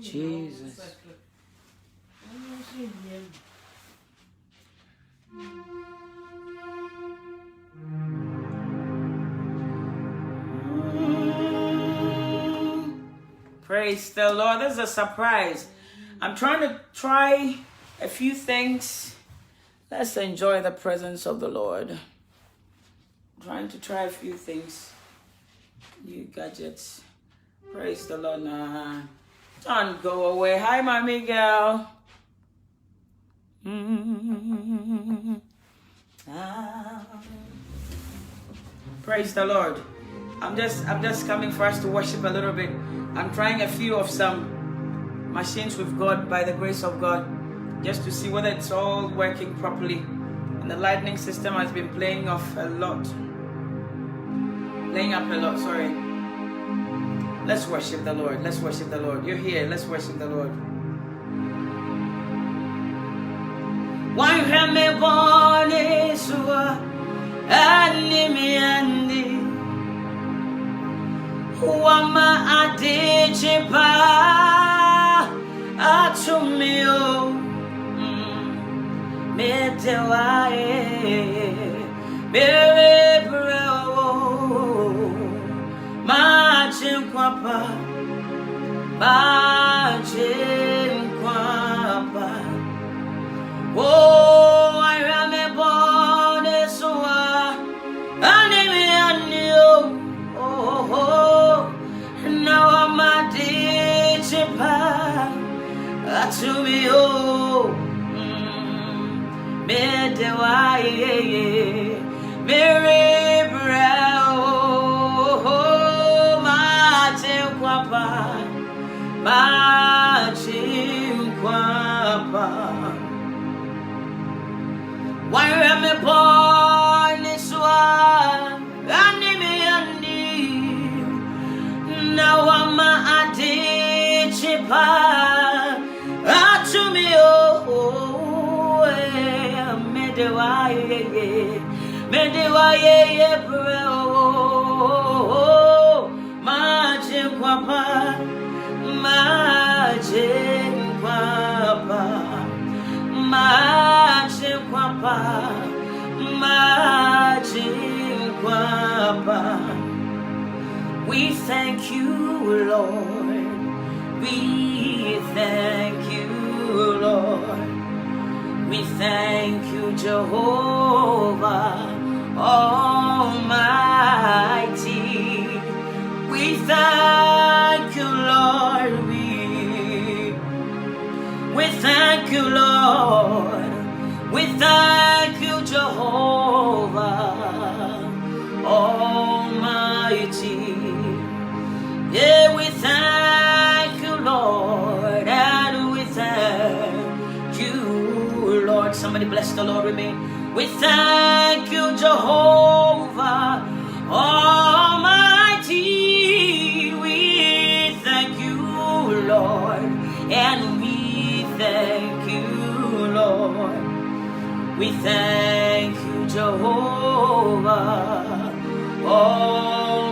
Jesus. Praise the Lord. This is a surprise. I'm trying to try a few things. Let's enjoy the presence of the Lord. I'm trying to try a few things. New gadgets. Praise the Lord. Nah. Don't go away. Hi, mommy girl. Praise the Lord. I'm just coming for us to worship a little bit. I'm trying a few of some machines with God by the grace of God, just to see whether it's all working properly. And the lightning system has been playing up a lot. Sorry. Let's worship the Lord. Let's worship the Lord. You're here. Let's worship the Lord. Why have me born Isua animi andi Wama adichipa atumio metewae berebreo machinkwapa oh, I remember this one. Oh, now I'm a digipa to me. Oh, Medewaye, Mary Brown, Martin Quapa. Why am I born this one? Now I'm a digipa to me. Oh, Medewaye, bro, Martin Quapa, We thank you, Lord. We thank you, Lord. We thank you, Jehovah Almighty. We thank you, Lord. We thank you, Lord. We thank you, Jehovah Almighty. Yeah, we thank you, Lord, and we thank you, Lord. Somebody bless the Lord with me. We thank you, Jehovah Almighty. We thank you, Lord, and we thank you, Lord. We thank you, Jehovah Almighty.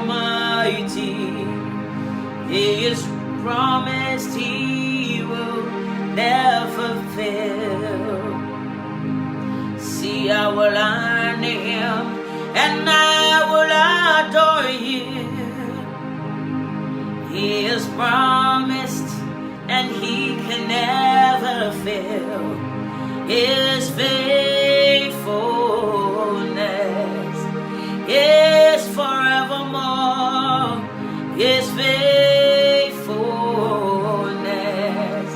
He is promised He will never fail. See, I will honor Him and I will adore Him. He is promised and He can never fail. His faithfulness is forevermore. His faithfulness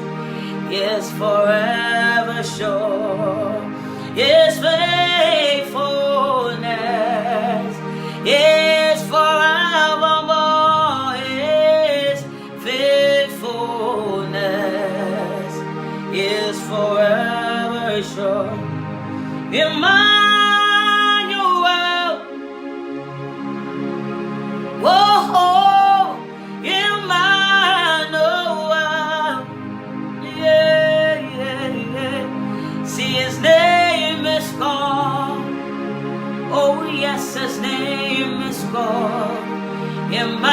is forever sure. His faithfulness is forevermore. His faithfulness is forever sure. Emmanuel, oh, Emmanuel, yeah. See, His name is called. Oh yes, His name is called Emmanuel.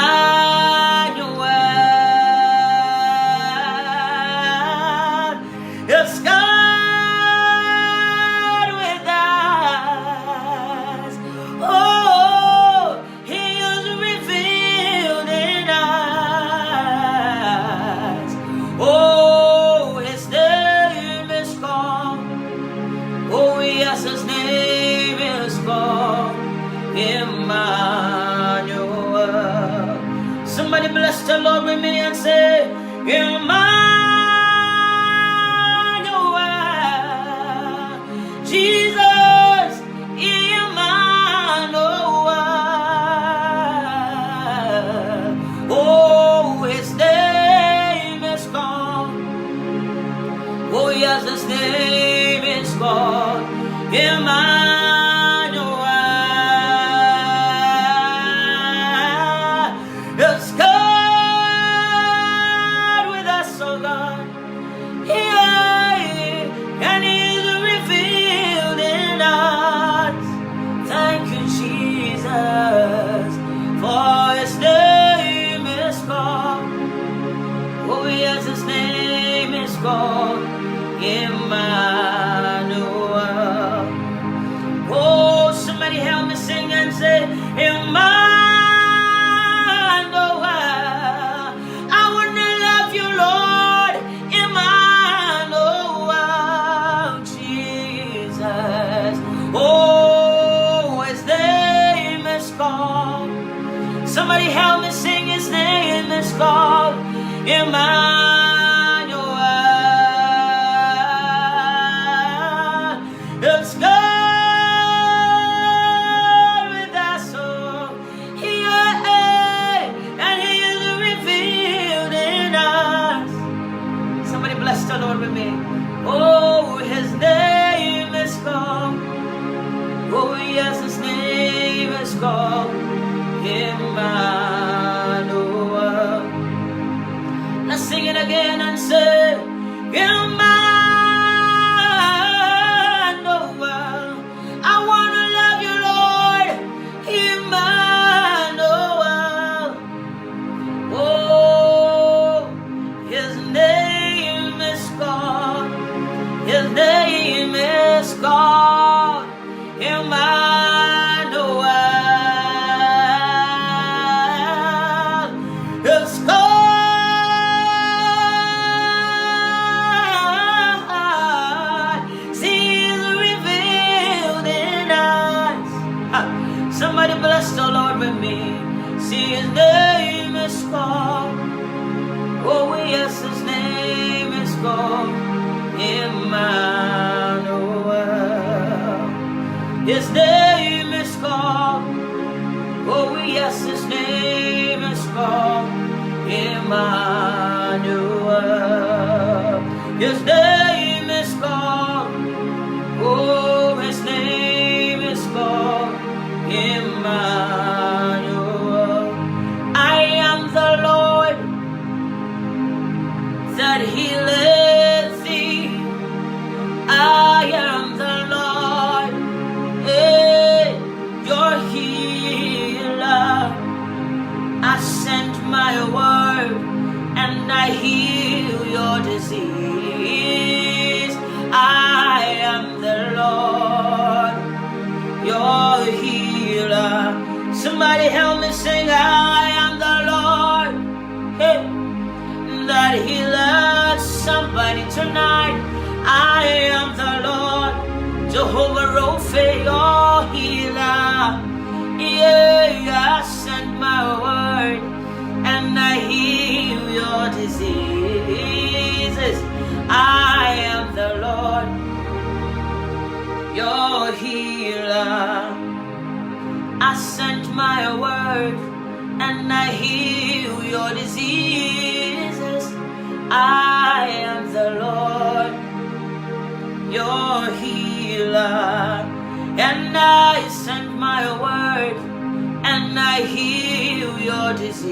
bless the Lord with me and say, Emmanuel, Jesus, Emmanuel. Oh, his name is called. Oh, yes, his name is called Emmanuel. It's God with us, oh God. Yeah, and he's revealed in us. Thank you, Jesus, for his name is called. Oh, yes, his name is called Emmanuel. Oh, somebody help me sing and say, Emmanuel. I want to love you, Lord. Emmanuel, Jesus. Oh, his name is called. Somebody help me sing, his name is called Emmanuel. It's God with us, oh, yeah, and he is revealed in us. Somebody bless the Lord with me. Oh, his name is called. Oh, yes, his name is called Emmanuel. Let's sing it again and say, Emmanuel. I want to love you, Lord. Emmanuel. Oh, his name is called. His name is called Emmanuel. It's God. He's revealed in us. Somebody bless the Lord with me. See, his name is called. Oh, yes, his name is called Emmanuel. His name is called. Oh, yes, his name is called Emmanuel. His name is called. Oh, his name is called Emmanuel. I am the Lord that healeth thee. I am the Lord, your healer. I sent my word and I heal your disease. I am the Lord, your healer. Somebody help me sing, I am the Lord, that healeth somebody tonight. I am the Lord, Jehovah Rophe, your healer. Yeah, I sent my word and I heal your diseases. I am the Lord, your healer. I sent my word and I heal your diseases. I am the Lord, your healer. And I sent my word and I heal your diseases.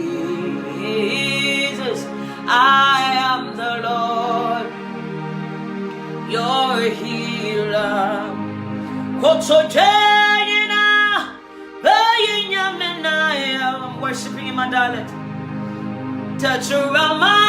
I am the Lord, your healer. I'm worshiping in my dialect. Touch around my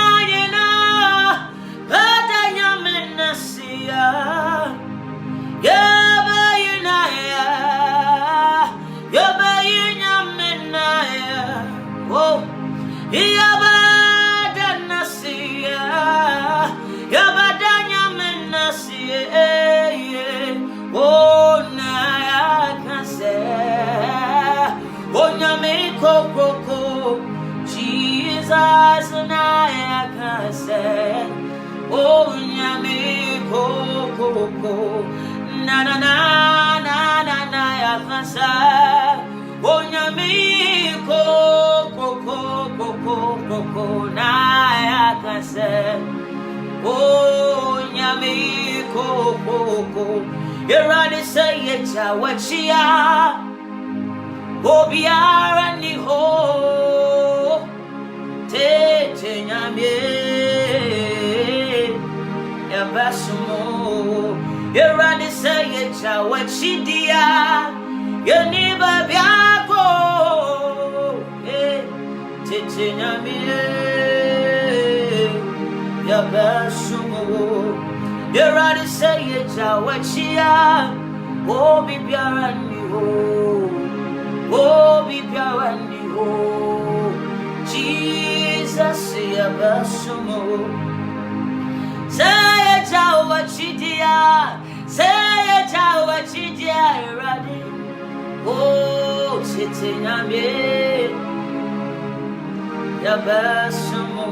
Jesus. I can say, oh, nyami koko, na na na na na na, I can say, oh, nyami koko, na I can say, oh, nyami koko. You're ready to say it, what you are. Obiara ni ho te nyamie ya basumo Erade say cha wachidia ye ni babiako te nyamie ya basumo Erade say cha wachia obiara ni ho oh, be pure and oh, Jesus, ya basumo. Say a jawa chidia, say a jawa chidia, ready. Oh, sitting a me, ya basumo.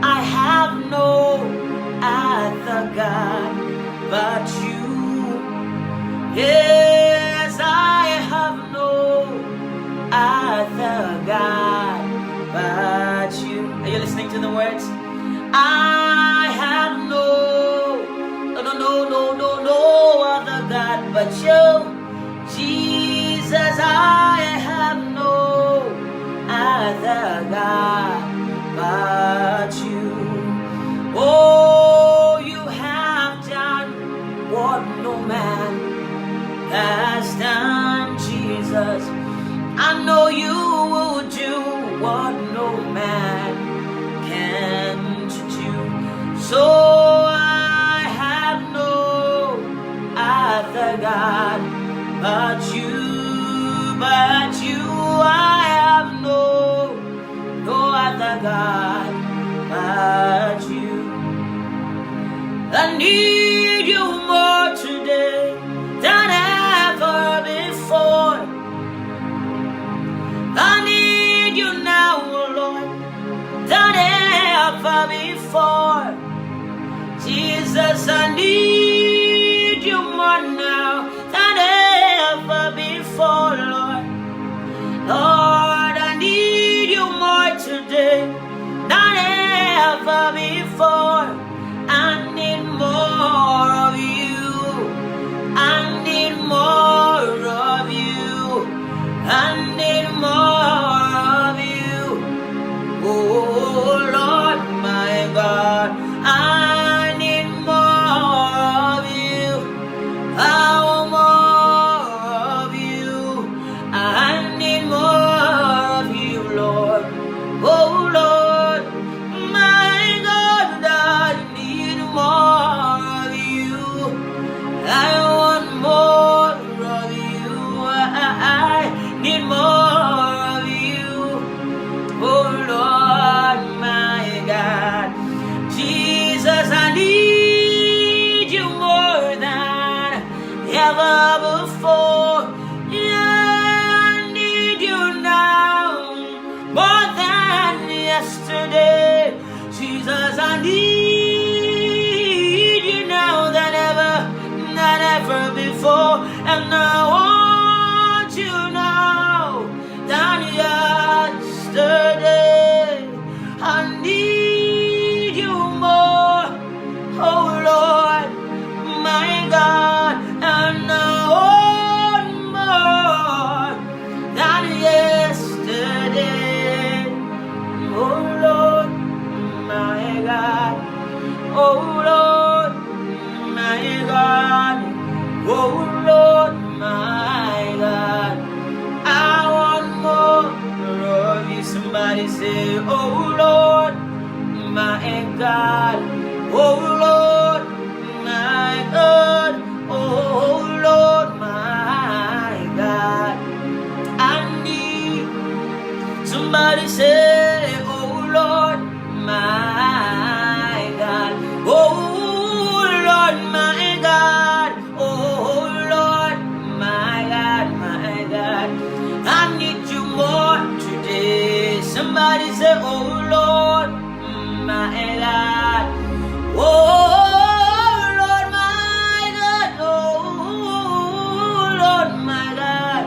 I have no other God but you. Yes, I have no other God but you. Are you listening to the words? I have no other God but you. Jesus, I have no other God but you. Oh, you have done what no man has done, Jesus. I know you will do what no man can do. So I have no other God but you. I have no other God but you. I need you more today than ever before. I need you now, oh Lord, than ever before. Jesus, I need you more now than ever before, Lord. Lord, I need you more today than ever before. I need more of you. I need more of you. I need more of you. Oh Lord, my God, I need more of you. I want more of you. I need more of you, Lord. Oh Lord, my God, I need more of you. I want more of you. I need more of you. Oh Lord, my God. Jesus, I need you more than ever before. Yeah, I need you now more than yesterday. Jesus, I need you now than ever before, and I want you now than yesterday. I need you more, oh Lord, my God, and I want more than yesterday, oh Lord, my God, oh Lord, my God. Oh Lord, my God, I want more of you. Somebody say, oh Lord, my God, oh Lord, my God, oh Lord, my God, I need. Somebody say, oh Lord, my God, oh Lord, my God. Oh Lord, my God, I need you more today Somebody say, oh Lord, my God. Oh Lord, my God. Oh Lord, my God.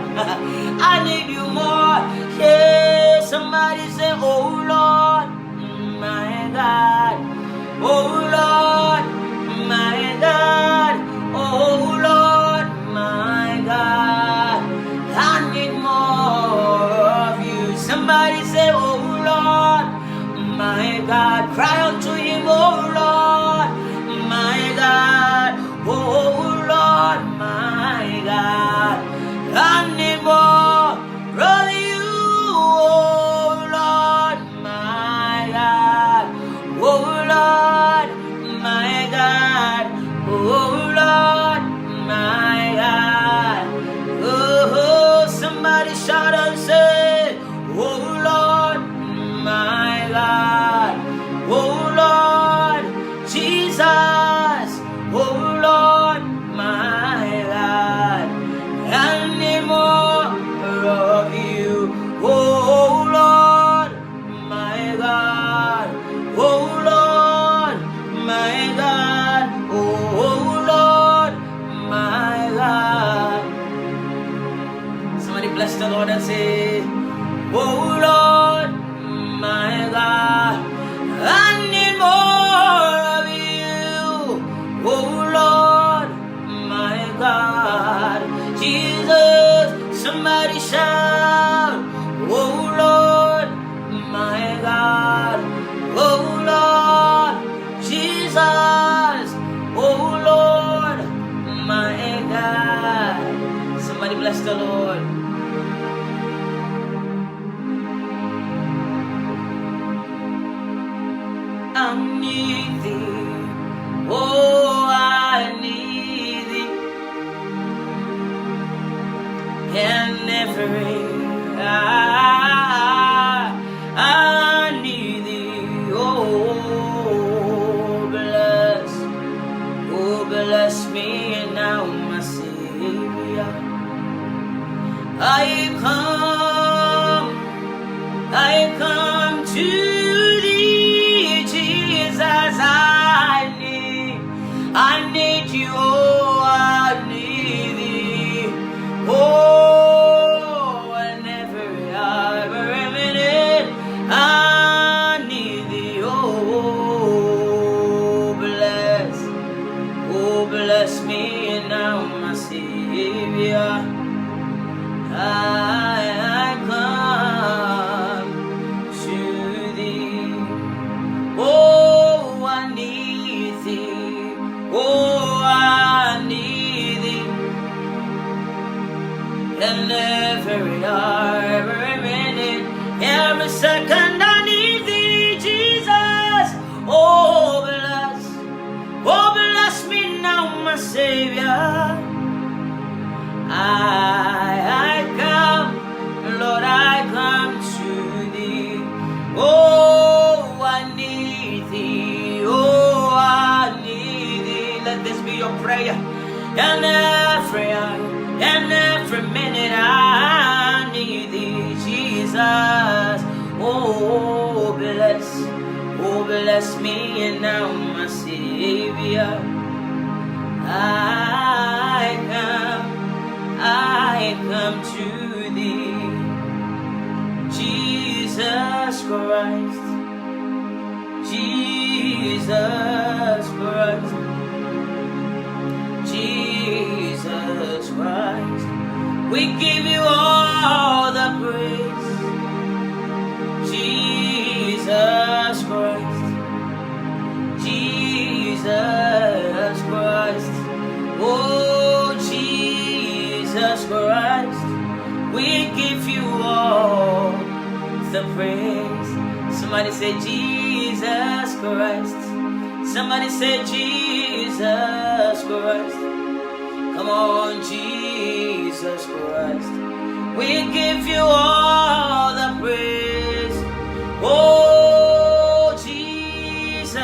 I need you more. Yeah, somebody say, oh Lord, my God. Oh Lord, my God. Oh Lord, my God. I need more of you. Somebody say, oh Lord, my God. Cry unto him, oh Lord, my God. Oh Lord, my God. I need more of you, oh Lord, my God. Oh Lord, my God. Oh Lord, my God. Oh, somebody shout and say, oh Lord, my God. Oh Lord, Jesus. Oh Lord, my God. I need more of you. Oh Lord, my God. Oh Lord, my God. Oh Lord, my God. Somebody bless the Lord and say, oh Lord, my God. I need more of you. Oh Lord, my God. Jesus, somebody shout, oh Lord, my God. Oh Lord, Jesus. Oh Lord, my God. Somebody bless the Lord. I need thee. Oh, I need thee. And every I need thee. Oh, bless me now, my Savior. I come to thee, Jesus. I need you. Oh, I need thee. Oh, and every minute I need thee. Oh, bless me now, my Savior. I come to thee. Oh, I need thee. Oh, I need thee. And every hour, every minute, every second I need thee, Jesus. Oh, bless me now, my Savior. I come, Lord, I come to thee. Oh, I need thee. Oh, I need thee. Let this be your prayer. And every hour, and every minute I need thee, Jesus. Oh, bless me and now, my Savior. I come to thee, Jesus Christ, Jesus Christ, Jesus Christ. We give you all the praise, Jesus Christ, Jesus Christ. Oh, Jesus Christ, we give you all the praise. Somebody say Jesus Christ. Somebody say Jesus Christ. Come on, Jesus Christ. We give you all the praise. Oh, Jesus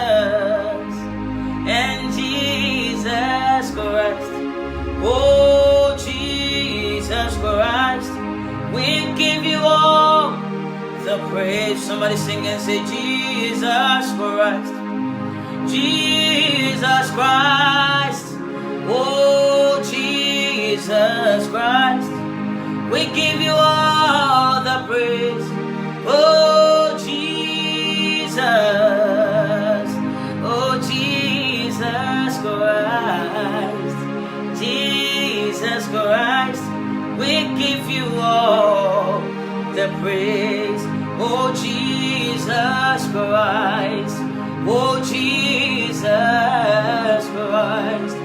and Jesus Christ. Oh, Jesus Christ. We give you all the praise. praise. Somebody sing and say, Jesus Christ. Jesus Christ. Oh, Jesus Christ. We give you all the praise. Oh, Jesus. Oh, Jesus Christ. Jesus Christ. We give you all the praise. Oh, Jesus Christ. Oh, Jesus Christ.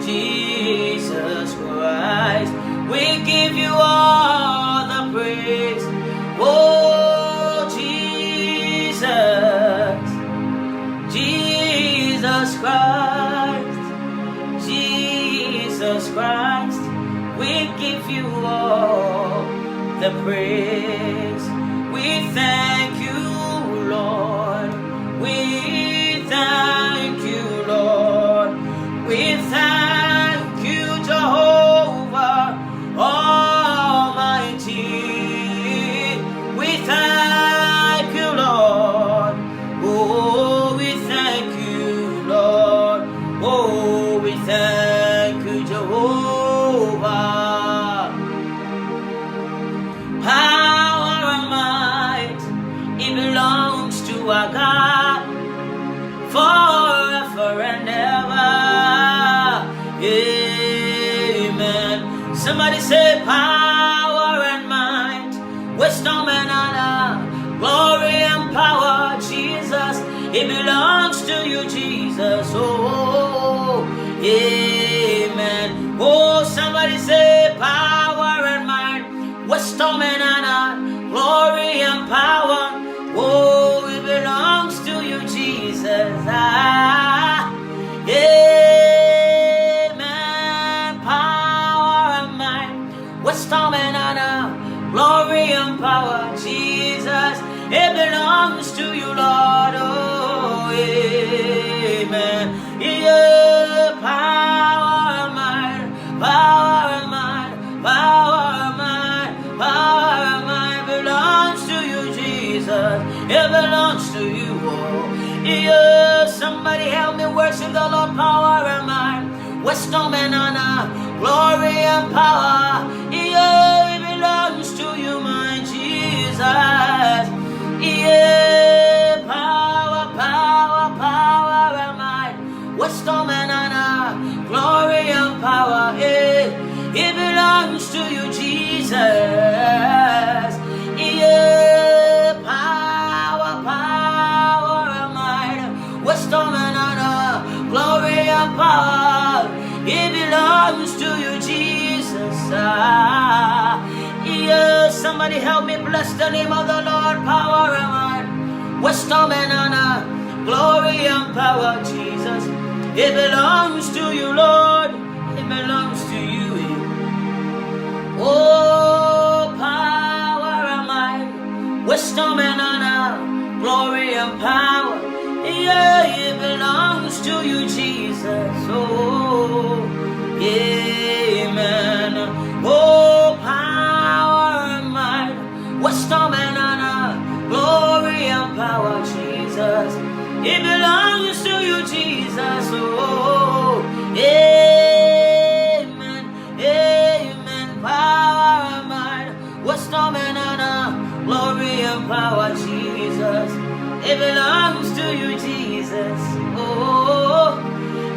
Jesus Christ. We give you all the praise. Oh, Jesus. Jesus Christ. Jesus Christ. We give you all the praise. We thank you, Lord. We thank you, Lord. We thank you, Jehovah Almighty. We thank you, Lord. Oh, we thank you, Lord. Oh, we thank you, Jehovah. Power and might, it belongs to our God forever and ever. Amen. Somebody say, power and might, wisdom and honor, glory and power, Jesus, it belongs to you, Jesus. Oh, amen. Oh, somebody say, power and might, wisdom and honor, glory and power, oh, it belongs to you, Jesus. Ah, amen. Power and might, wisdom and honor, glory and power, Jesus, it belongs to you, Lord. Oh, amen. Yeah, power and might, power and might, power and might, power and might belongs to you, Jesus. It belongs to you. Oh, yeah, somebody help me worship the Lord. Power and might, wisdom and honor, glory and power. Yeah, it belongs to you, my Jesus. Yeah, power, power, power and might, wisdom and honor, glory and power. Yeah, it belongs to you, Jesus. Yeah, power, power and might, wisdom and honor, glory and power. It belongs to you, Jesus. Yeah, somebody help me bless the name of the Lord. Power and might, wisdom and honor, glory and power, Jesus. It belongs to you, Lord. It belongs to you. Oh, power and might, wisdom and honor, glory and power. Yeah, it belongs to you, Jesus. Oh, amen. Oh, power and might, wisdom and honor, glory and power, Jesus. It belongs to you, Jesus. Oh, amen. Amen. Power and might, wisdom and honor, glory and power, Jesus. It belongs to you, Jesus. Oh,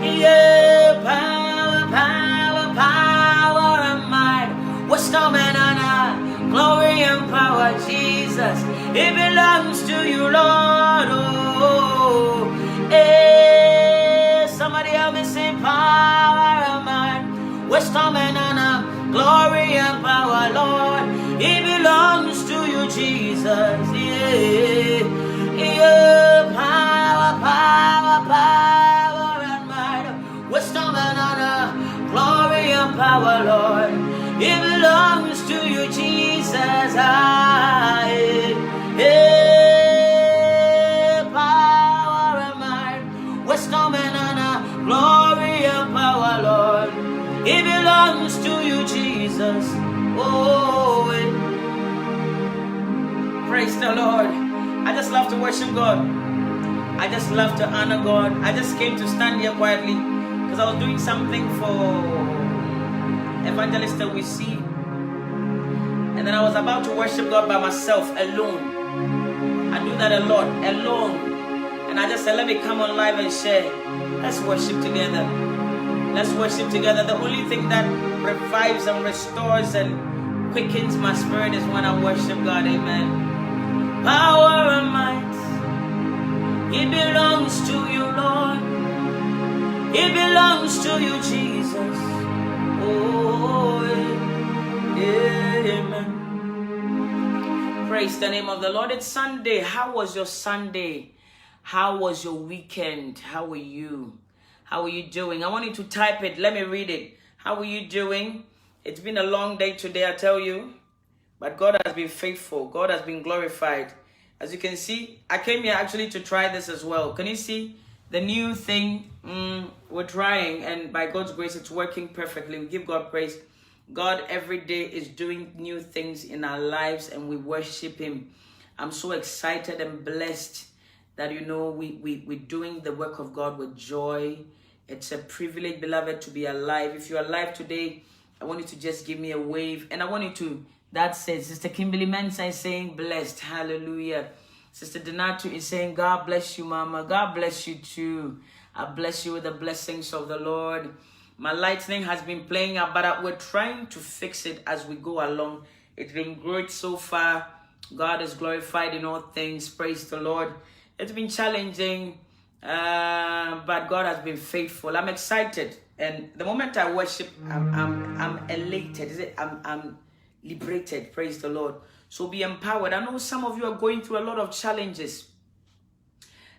yeah, power, power, power and might, wisdom and honor, glory and power, Jesus. It belongs to you, Lord. Oh, somebody help me sing. Power and might, wisdom and honor, glory and power, Lord. It belongs to you, Jesus. Yeah. Yeah, power, power, power and might, wisdom and honor, glory and power, Lord. It belongs to you, Jesus. Power and might, wisdom and honor, glory and power, Lord. It belongs to you, Jesus. Oh, praise the Lord. I just love to worship God. I just love to honor God. I just came to stand here quietly because I was doing something for Evangelist that we see. And then I was about to worship God by myself, alone. I do that a lot, alone. And I just said, let me come on live and share. Let's worship together. Let's worship together. The only thing that revives and restores and quickens my spirit is when I worship God. Amen. Power and might, it belongs to you, Lord. It belongs to you, Jesus. Oh, amen. Praise the name of the Lord. It's Sunday. How was your Sunday? How was your weekend? How are you? How are you doing? I want you to type it. Let me read it. How are you doing? It's been a long day today, I tell you. But God has been faithful. God has been glorified. As you can see, I came here actually to try this as well. Can you see the new thing? We're trying, and by God's grace, it's working perfectly. We give God praise. God every day is doing new things in our lives, and we worship Him. I'm so excited and blessed that, you know, we're doing the work of God with joy. It's a privilege, beloved, to be alive. If you're alive today, I want you to just give me a wave. And I want you to, that says, Sister Kimberly Mensah is saying, blessed. Hallelujah. Sister Donatu is saying, God bless you, Mama. God bless you too. I bless you with the blessings of the Lord. My lightning has been playing up, but we're trying to fix it as we go along. It's been great so far. God is glorified in all things. Praise the Lord. It's been challenging, but God has been faithful. I'm excited, and the moment I worship, I'm elated. I'm liberated. Praise the Lord. So be empowered. I know some of you are going through a lot of challenges.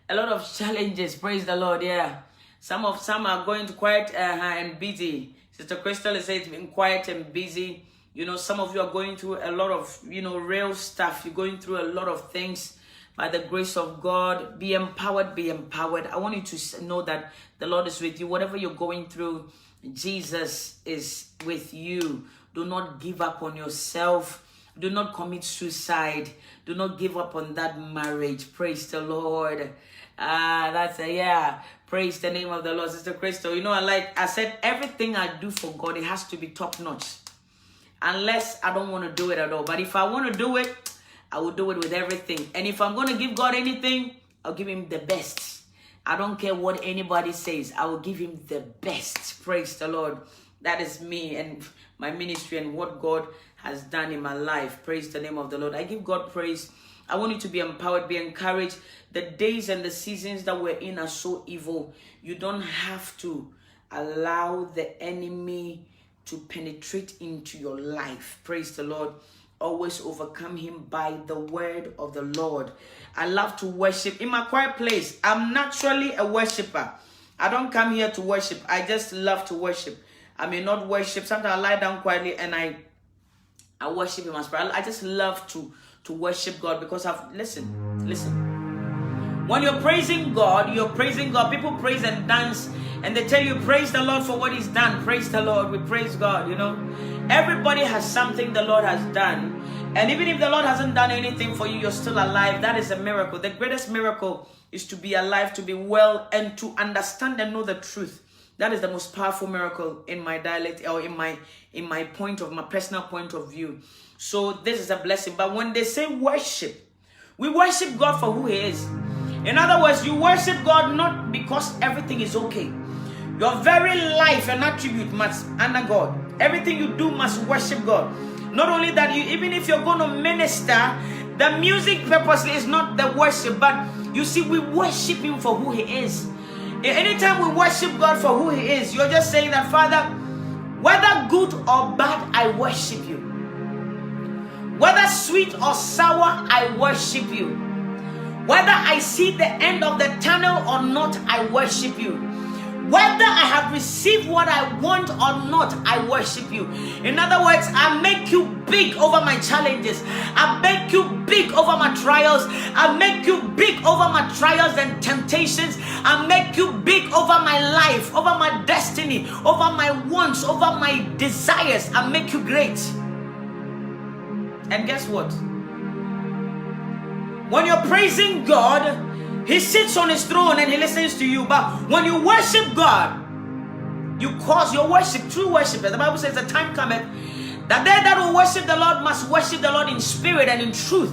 Praise the Lord. Yeah. Some are going to quiet and busy. Sister Crystal is saying it's been quiet and busy. You know, some of you are going through a lot of, real stuff. You're going through a lot of things. By the grace of God, be empowered, be empowered. I want you to know that the Lord is with you. Whatever you're going through, Jesus is with you. Do not give up on yourself. Do not commit suicide. Do not give up on that marriage. Praise the Lord. Praise the name of the Lord. Sister Crystal, I said, everything I do for God, it has to be top notch. Unless I don't want to do it at all. But if I want to do it, I will do it with everything. And if I'm going to give God anything, I'll give Him the best. I don't care what anybody says. I will give Him the best. Praise the Lord. That is me and my ministry and what God has done in my life. Praise the name of the Lord. I give God praise. I want you to be empowered, be encouraged. The days and the seasons that we're in are so evil. You don't have to allow the enemy to penetrate into your life. Praise the Lord. Always overcome him by the word of the Lord. I love to worship. In my quiet place, I'm naturally a worshiper. I don't come here to worship. I just love to worship. I may not worship. Sometimes I lie down quietly and I worship in my spirit. I just love to worship God because listen. When you're praising God, people praise and dance and they tell you, praise the Lord for what He's done. Praise the Lord. We praise God, Everybody has something the Lord has done. And even if the Lord hasn't done anything for you, you're still alive. That is a miracle. The greatest miracle is to be alive, to be well, and to understand and know the truth. That is the most powerful miracle in my dialect or in my personal point of view. So this is a blessing. But when they say worship, we worship God for who He is. In other words, you worship God not because everything is okay. Your very life and attribute must honor God. Everything you do must worship God. Not only that, even if you're going to minister, the music purposely is not the worship, but you see, we worship Him for who He is. Anytime we worship God for who He is, you're just saying that, Father, whether good or bad, I worship You. Whether sweet or sour, I worship You. Whether I see the end of the tunnel or not, I worship You. Whether I have received what I want or not, I worship You. In other words, I make You big over my challenges. I make You big over my trials. I make You big over my trials and temptations. I make You big over my life, over my destiny, over my wants, over my desires. I make You great. And guess what? When you're praising God, He sits on His throne and He listens to you. But when you worship God, you cause your worship, true worship. The Bible says the time cometh that they that will worship the Lord must worship the Lord in spirit and in truth.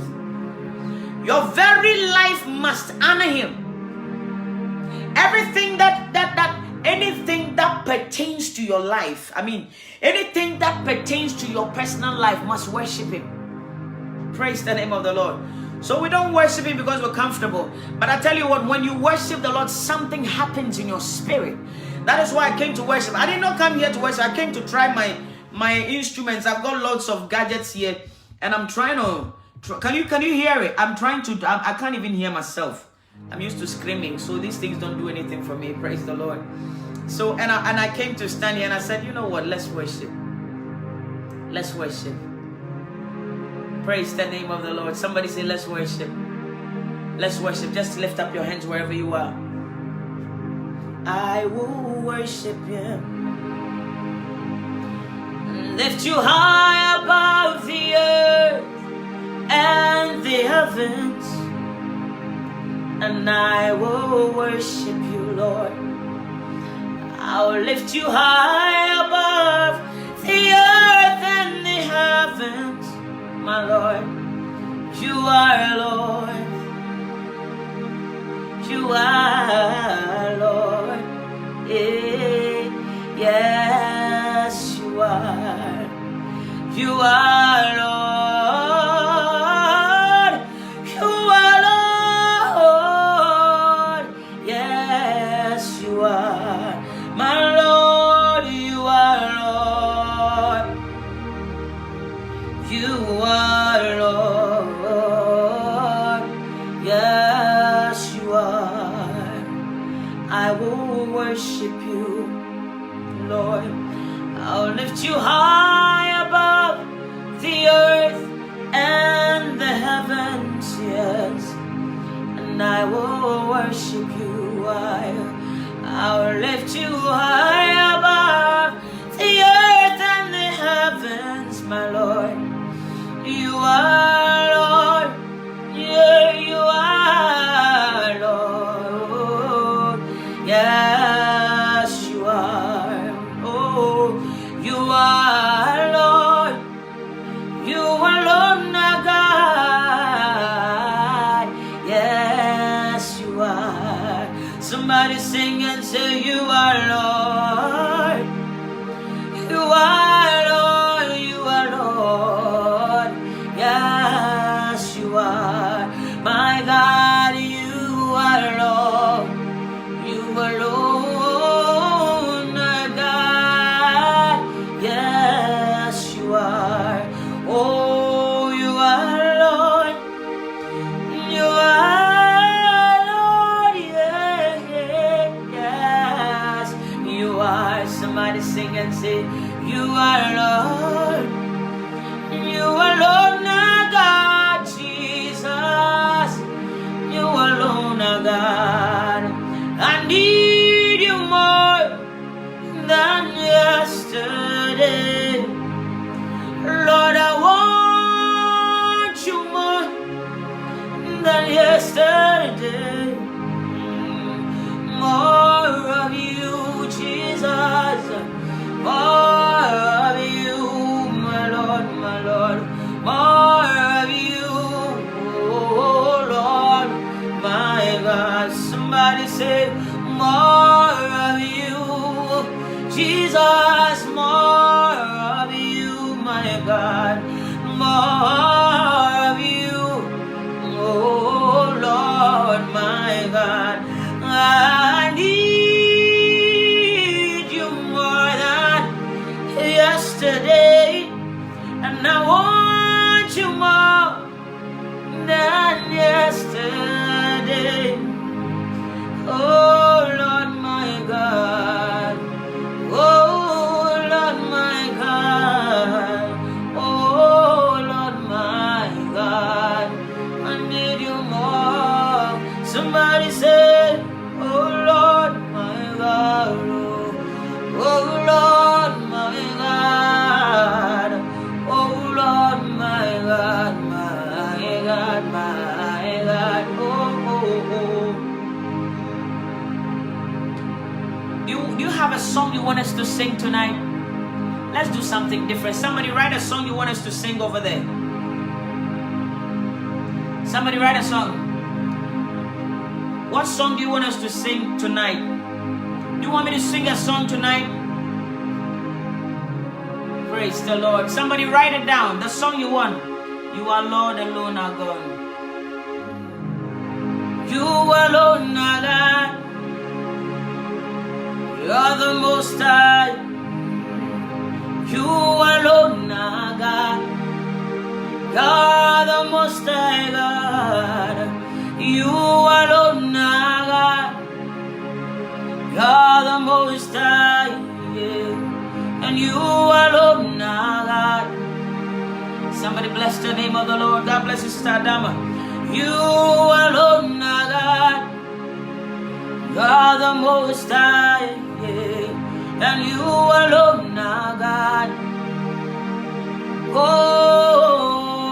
Your very life must honor Him. Everything anything that pertains to your life, anything that pertains to your personal life must worship Him. Praise the name of the Lord. So we don't worship Him because we're comfortable. But I tell you what, when you worship the Lord, something happens in your spirit. That is why I came to worship. I did not come here to worship. I came to try my instruments. I've got lots of gadgets here, and I'm trying to. Can you hear it? I can't even hear myself. I'm used to screaming, so these things don't do anything for me. Praise the Lord. So and I came to stand here and I said, you know what? Let's worship. Let's worship. Praise the name of the Lord. Somebody say, let's worship. Let's worship. Just lift up your hands wherever you are. I will worship Him. Lift you high above the earth and the heavens, and I will worship you, Lord. I will lift you high above the earth and the heavens, my Lord. You are Lord. You are Lord. Yes, you are. You are Lord. You are Lord. Yes, you are. My Lord, you are Lord. You are Lord. Yes, you are. I will worship you, Lord. I'll lift you high above the earth and the heavens, yes. And I will worship you. I'll lift you high above the earth and the heavens, my Lord. You are Lord. Yeah, you are Lord. Yes, you are. Oh, you are Lord. You are Lord, my God. Yes, you are. Somebody sing and say, you are Lord. You are Lord. You are Lord. Yes, you are. My God, you are Lord. You are Lord, my God. Yes, you are. Oh, you are Lord. You are Lord. Yeah, yeah, yes, you are. Somebody sing and say, you are Lord. You are Lord, my God, Jesus. You alone are God. I need you more than yesterday. Lord, I want you more than yesterday. More of you, Jesus. More of you, my Lord, my Lord. More of you, oh Lord, my God. Somebody say, more of you, Jesus. More of you, my God. More of you, oh Lord, my God. I need you more than yesterday, and I want you more than yesterday. Oh Lord, my God. Oh Lord, my God. Oh Lord, my God. I need you more. Somebody say, oh Lord, my God. Oh Lord, my God. Oh Lord, my God, my God, my God. have a song you want us to sing tonight? Let's do something different. Somebody write a song you want us to sing over there. Somebody write a song. What song do you want us to sing tonight? Do you want me to sing a song tonight? Praise the Lord. Somebody write it down. The song you want. You are Lord alone, our God. You alone, our God. You are the Most High. You alone, our God. You are the Most High God. You alone, our God. You are the Most High, yeah. And you alone, our God. Somebody bless the name of the Lord. God bless you, Sister Adama. You alone, our God. You are the Most High, yeah. And you alone, our God.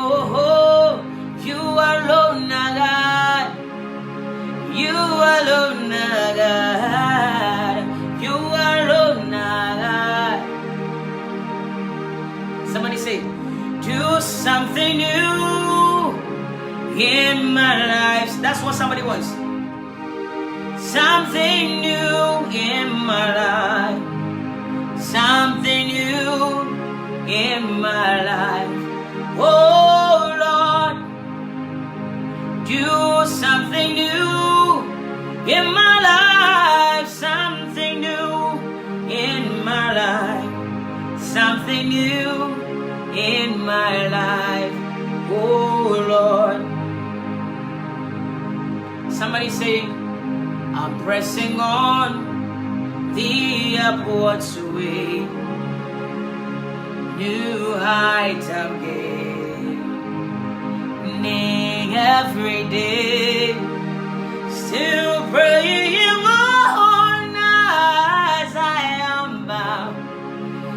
Oh, you alone, our God. You alone, our God. You alone, our God. Somebody say, do something new in my life. That's what somebody wants. Something new in my life. Something new in my life. Oh Lord, do something new in my life. Something new in my life. Something new in my life. Oh Lord. Somebody say, I'm pressing on the upwards way. New heights I'm gaining every day. Still praying on as I am bound.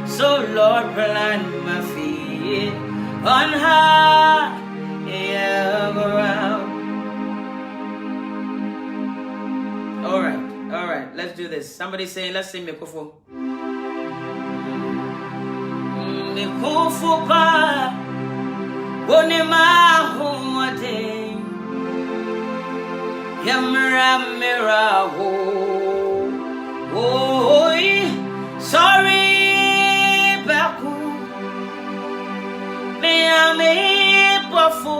So Lord, plant my feet on higher ground. All right, let's do this. Somebody say, let's sing Mekofo. Mekofo pa, onema huade, yamra mera ho. Oh, sorry, baku, me ame pofu,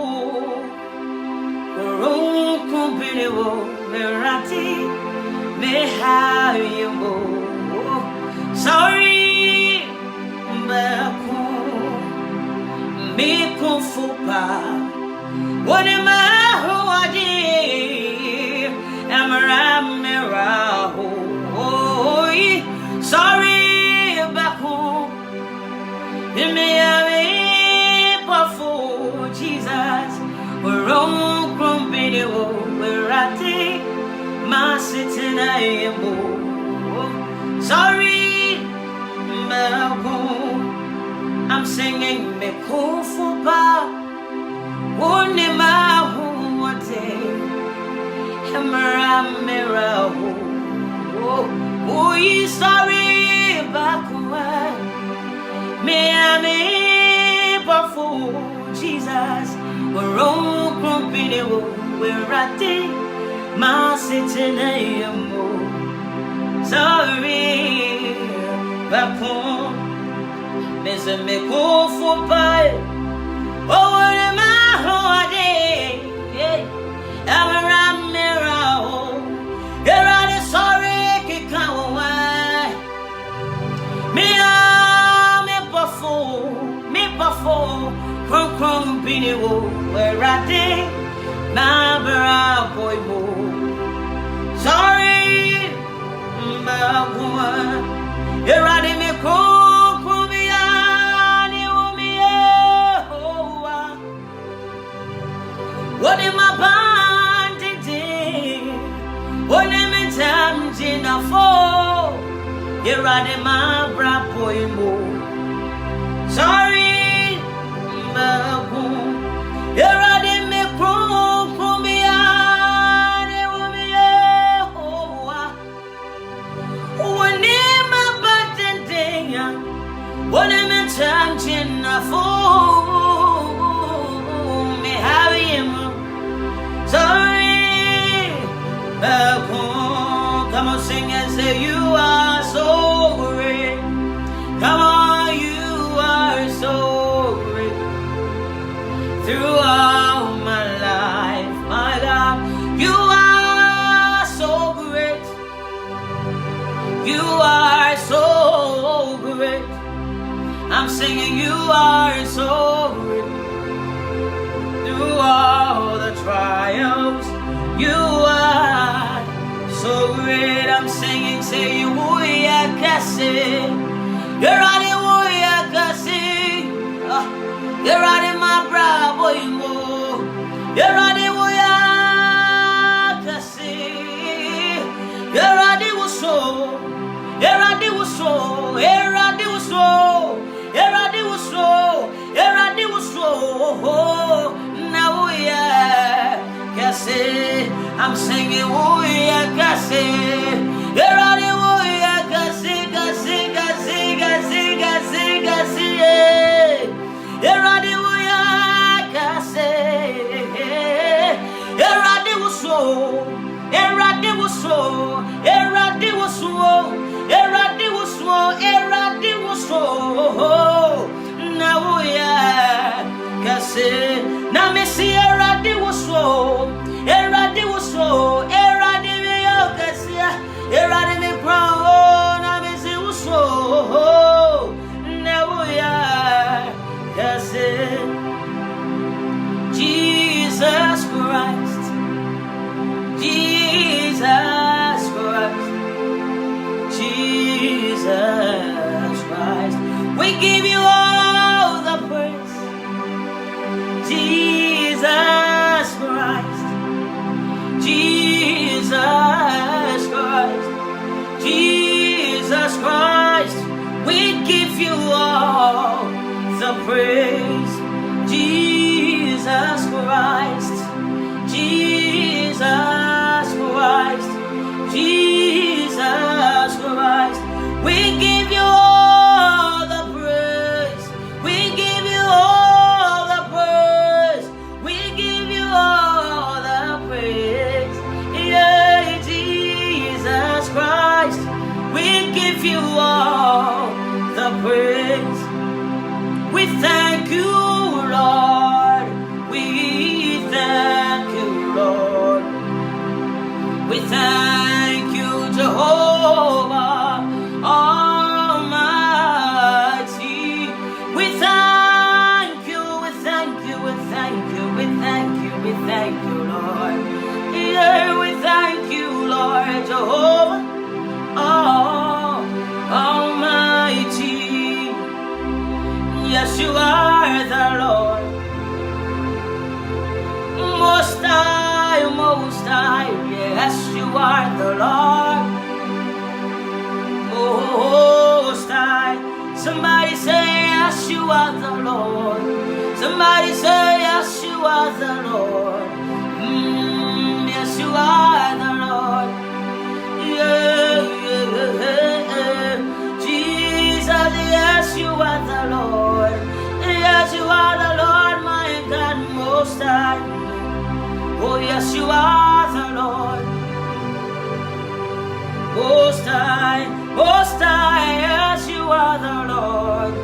kumbinewo merati. Me hayimo, sorry, baku, me kufupa, what am I huadi, amara meraho, sorry, baku, me ame pafu, Jesus, we're on kumbinewo, we're at it. Sitting sorry, I'm singing me cool for pa. Only my one day, Mera. Oh, you sorry, back away. Me I'm Jesus, we're all company, we're at it. My sitting sorry, back home. There's a me go for pie. Oh, what am I holiday? I'm around mirror. You're on a sorry, kick away. Me, me before, come, Binny, where I did. My boy, sorry, my woman, you're riding me cool, what am I banding? What am I damaging for? You're riding my bra boy, sorry, my woman, you're riding me cool. When say you are so great. Come on, you are so great. Throughout my life, my God, you are so great. You are so great. I'm singing you are so great. Through all the trials, you are so great. I'm singing, say you are kasi. You're on the warrior kasi. You're on the my bravo mo. You're on the warrior kasi. You're on the wuso. You're on the wuso. You're on the wuso. You're on the wuso. You're on the wuso. Now we are kasi. I'm singing we are kasi. You're on the warrior kasi, kasi, kasi, kasi, kasi, kasi. You're on the warrior kasi. You're on the wuso. You're on the wuso. You're on the wuso. You're on the wuso. You're on the wuso. Now we are kasi. Now me see you're on the wuso. You're on the wuso. You're on the warrior kasi. You're on the crown. Now me see wuso. Now we are kasi. Jesus Christ. Jesus Christ. Jesus Christ. We give you all the praise. Jesus Christ. Jesus Christ. Jesus Christ. We give you all the praise. Jesus Christ. Jesus Christ. Jesus Christ. We give you all the praise. We give you all the praise. We give you all the praise. Yeah, Jesus Christ. We give you all the praise. We thank you, Lord. We thank you, Lord. We thank you, Jehovah Almighty. We thank you, we thank you, we thank you, we thank you, we thank you, Lord. Yeah, we thank you, Lord Jehovah Almighty. Yes, you are the Lord. Most High, Most High. Yes, you are the Lord. Most High. Somebody say, yes, you are the Lord. Somebody say, yes, you are the Lord. Yes, you are the Lord. Yeah, yeah, yeah. Jesus, yes, you are the Lord. Yes, you are the Lord, my God, Most High. Oh, yes, you are the Lord. Most High, Most High, yes, you are the Lord.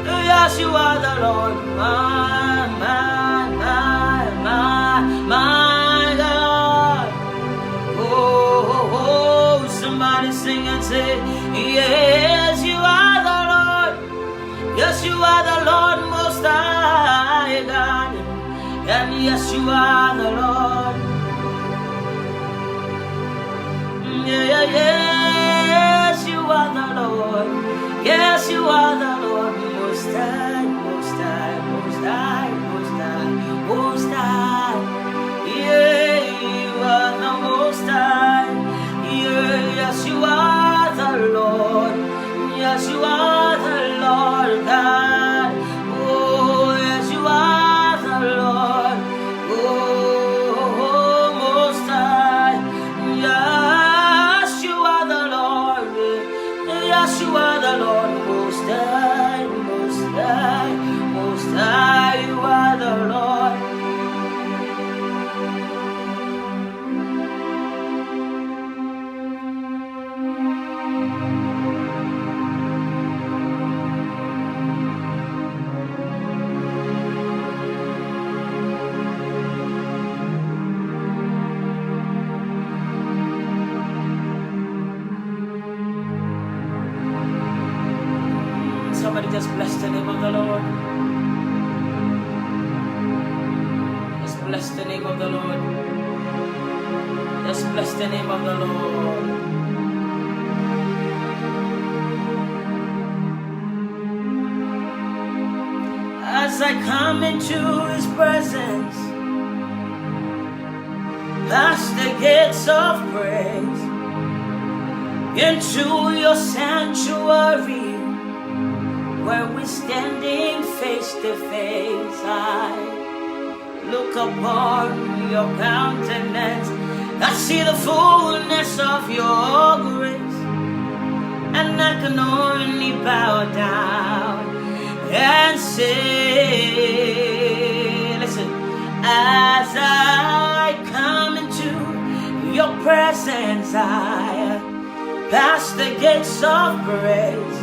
Yes, you are the Lord, my God. Oh, somebody sing and say, yes, you are the Lord. Yes, you are the Lord, Most High God. And yes, you are the Lord. Yeah, yes, you are the Lord. Yes, you are the Lord. Most High, Most High, Most High, Most High, Most High. Yeah, you are the Most High. Yeah, yes, you are the Lord. Yes, you are the Lord God. Oh, yes, you are the Lord. Oh, Most High. Yes, you are the Lord. Yes, you are the Lord. Most High, Most High, Most High. You are the Lord. Somebody just bless the name of the Lord. Just bless the name of the Lord. Just bless the name of the Lord. As I come into His presence, past the gates of praise, into your sanctuary, where we're standing face to face, I look upon your countenance. I see the fullness of your grace, and I can only bow down and say, listen, as I come into your presence, I pass the gates of praise,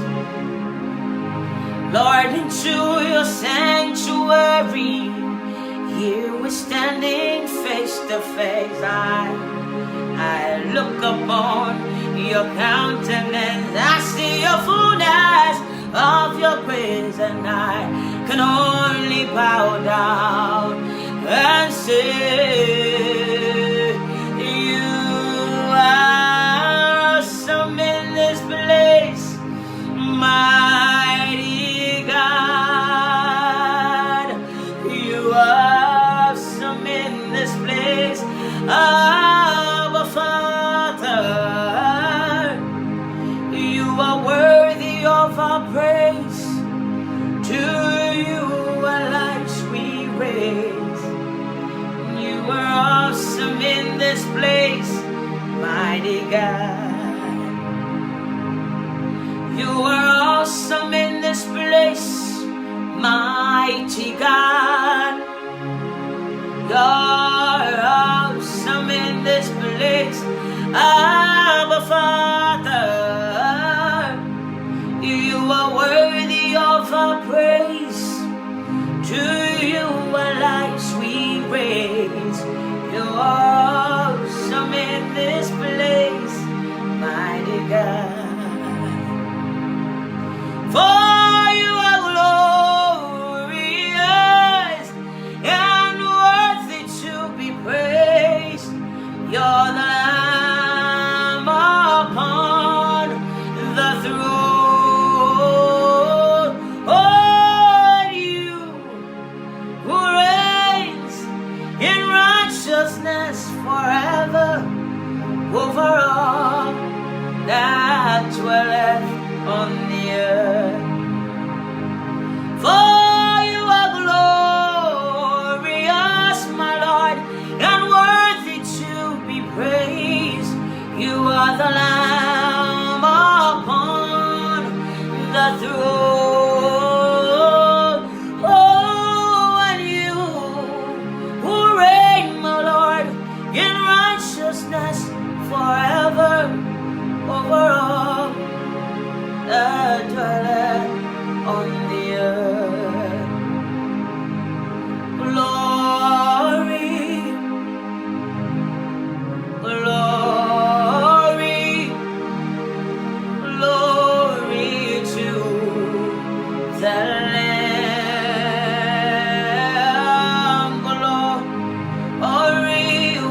Lord, into your sanctuary. Here we're standing face to face. I look upon your countenance. I see your fullness of your grace, and I can only bow down and say, you are awesome in this place, mighty God. You are awesome in this place, Abba Father. You are worthy of our praise. To you our lives we raise. You are awesome in this place, mighty God. You are awesome in this place, mighty God. You're awesome in this place, Abba Father. You are worthy of our praise. To you our lives we raise. You are awesome in this place, mighty God. For you are glorious and worthy to be praised. You're the Lamb upon the throne. Oh, you who reigns in righteousness forever, over all that dwelleth on the earth. For you are glorious, my Lord, and worthy to be praised. You are the Lamb upon the throne. Oh, and you who reign, my Lord, in righteousness forever, over all that dwelleth on the earth. Glory, glory, glory to the Lamb. Glory,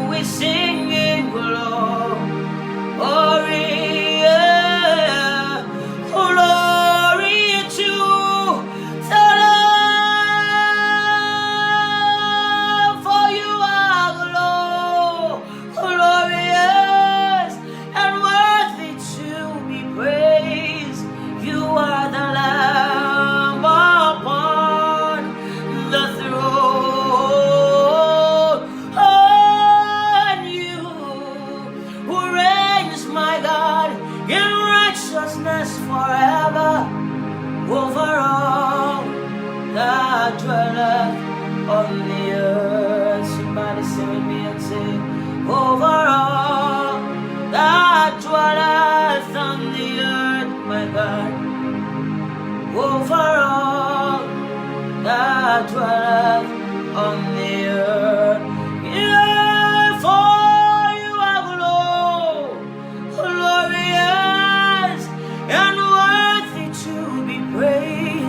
we sing in glory. Forever, over all that dwelleth on the earth. Somebody sing with me and say, over all that dwelleth on the earth, my God. Over all that dwelleth on the earth. Yeah, for you are glorious and worthy to be praised.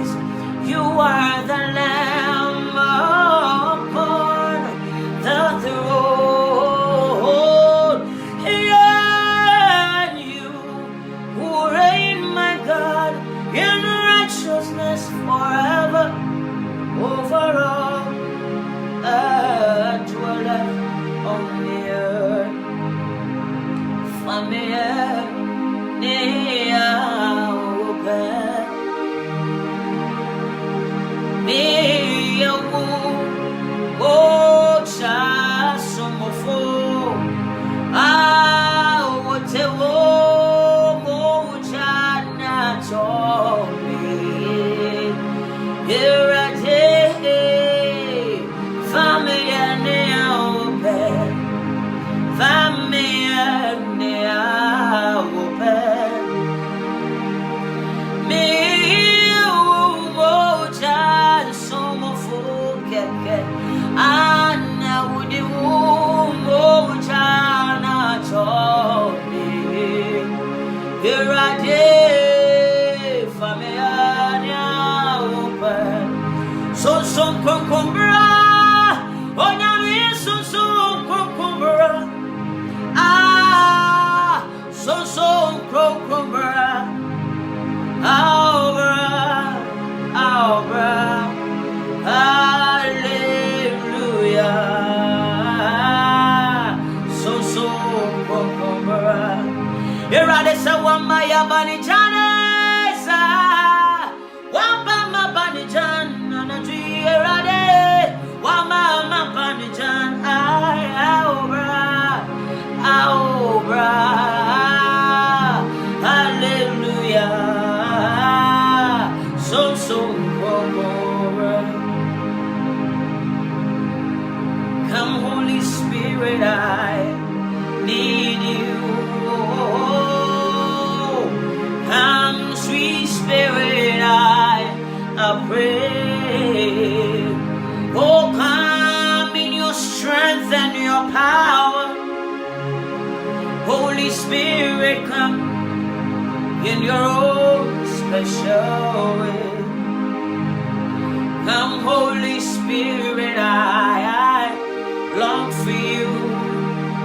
Come, Holy Spirit, I need you. Come, sweet Spirit, I pray. Oh, come in your strength and your power. Holy Spirit, come in your own special way. Come, Holy Spirit, I long for you.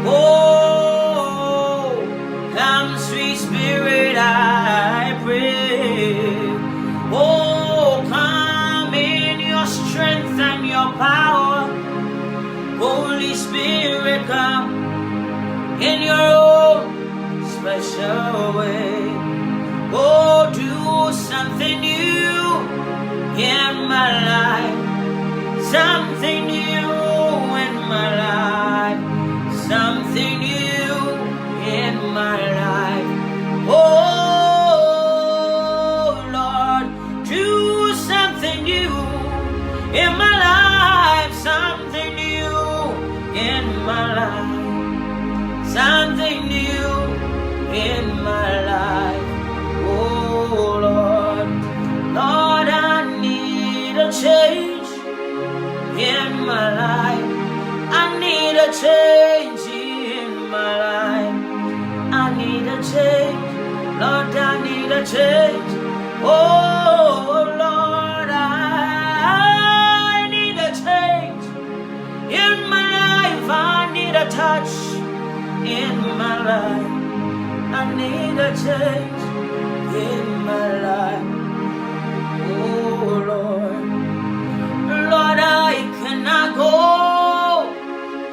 Oh, come, sweet Spirit, I pray. Oh, come in your strength and your power. Holy Spirit, come in your own special way. Oh, do something new in my life. Something new in my life. Something new in my life. Oh, Lord, do something new in my life. Something new in my life. Something new in my life. Oh, Lord, Lord, I need a change in my life. I need a change in my life. I need a change. Lord, I need a change. Oh, Lord, I need a change in my life. I need a touch in my life. I need a change in my life. Oh, Lord, Lord, I cannot go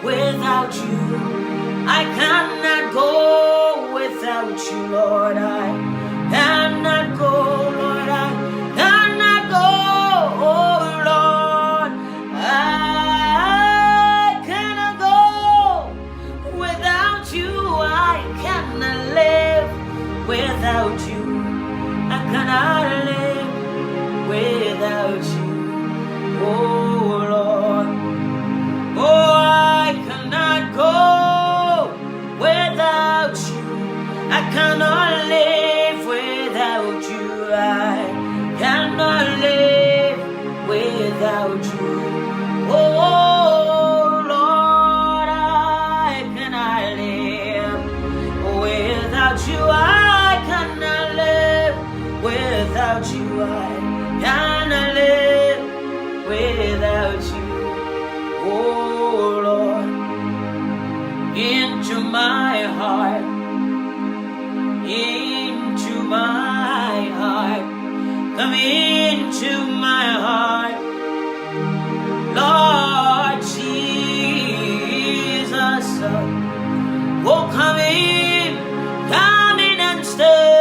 without you. I cannot go without you, Lord. I cannot go, Lord. I cannot go, oh, Lord. I cannot go without you. I cannot live without you. I cannot live without you. Oh, Lord. Oh, I cannot go without you. I cannot live without you. I cannot live without you. Oh, Lord, I cannot live without you. I cannot live without you. I cannot live without you. Oh, Lord, into my heart, into my heart, come into my heart, Lord Jesus. Oh, come in and stay.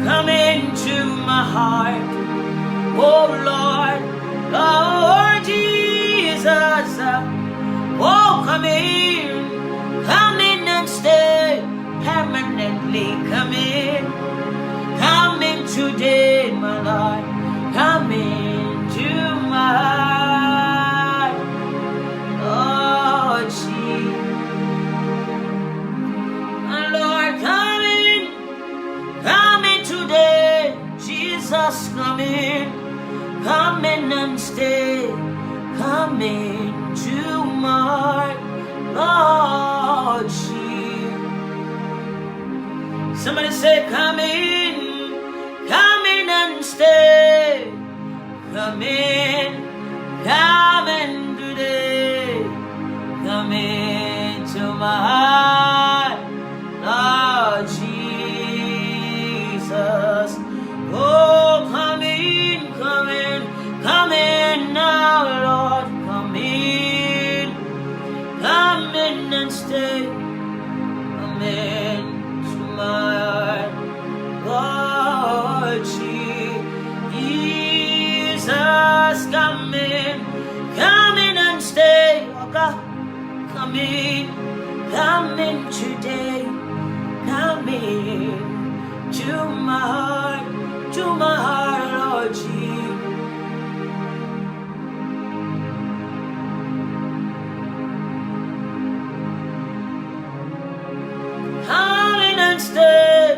come into my heart. Oh Lord, Lord Jesus, oh come in and stay permanently. Come in today, my Lord, come into my heart. Oh Jesus, my Lord, come in today. Jesus, come in and stay. Come into my Lord Jesus. Somebody say, come in and stay. Come in today. Come into my heart, Lord Jesus. Oh, come in now, Lord. Come in and stay. Come in to my heart, Lord Jesus. Come in and stay. Oh God, come in today. Come in to my heart, Lord Jesus. Come in and stay.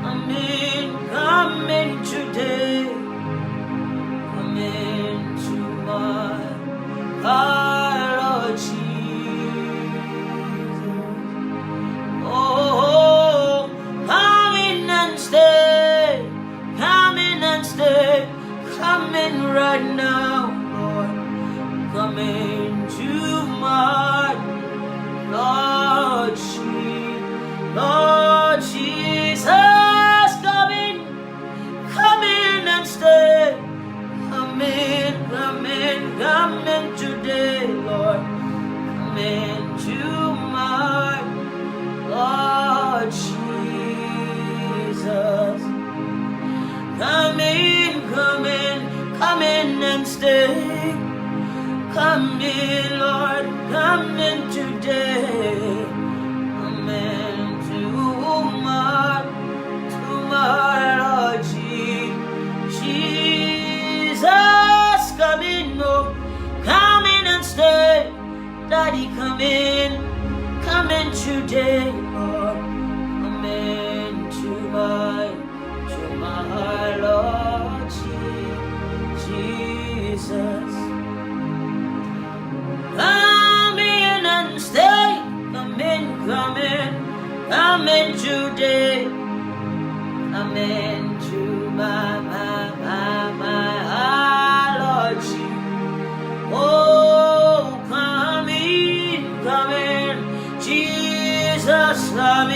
Come in today. Come into my heart, Lord Jesus. Oh, come in and stay. Come in and stay. Come in right now, Lord. Come into my heart, Lord Jesus, come in and stay. Come in today, Lord. Come into my Lord Jesus. Come in and stay. Come in, Lord. Come in today. Come into my Lord Jesus. Come in, oh. Come in and stay. Daddy, come in today, Lord. Come into my Lord Jesus. Come in and stay. Come in today. Come into my Lord Jesus. Oh, come in, Jesus, come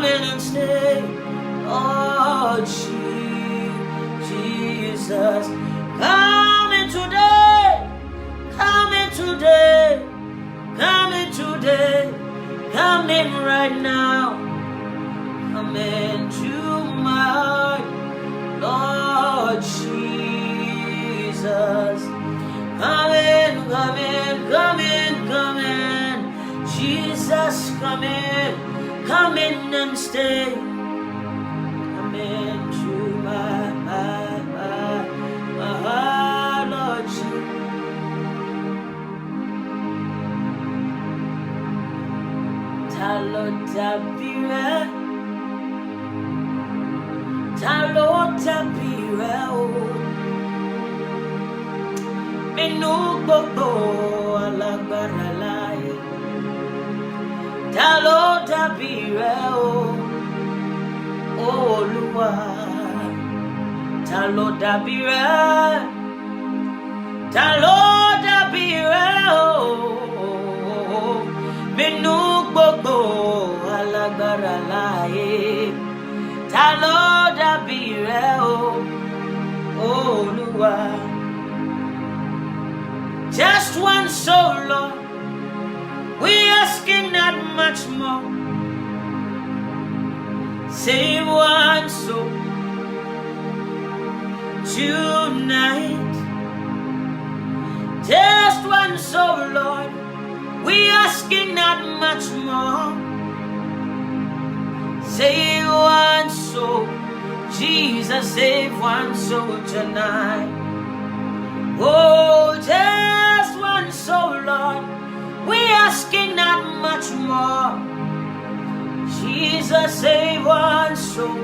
in and stay. Oh, Jesus, come in today. Come in right now. Come into my heart, Lord Jesus. Come in, Jesus, come in and stay. Come into my heart, Lord Jesus. Talo tapire o minu gbogbo alagbara láyé. Talo tapire o Olúwa. Talo tapire o minu gbogbo alagbara láyé. Ta ló dàbí rẹ o, Olúwa? Just one soul, Lord, we Save one soul tonight. Just one soul, Lord. We asking not much more. Save one soul. Jesus, save one soul tonight. Oh, just one soul, Lord. We asking not much more. Jesus, save one soul.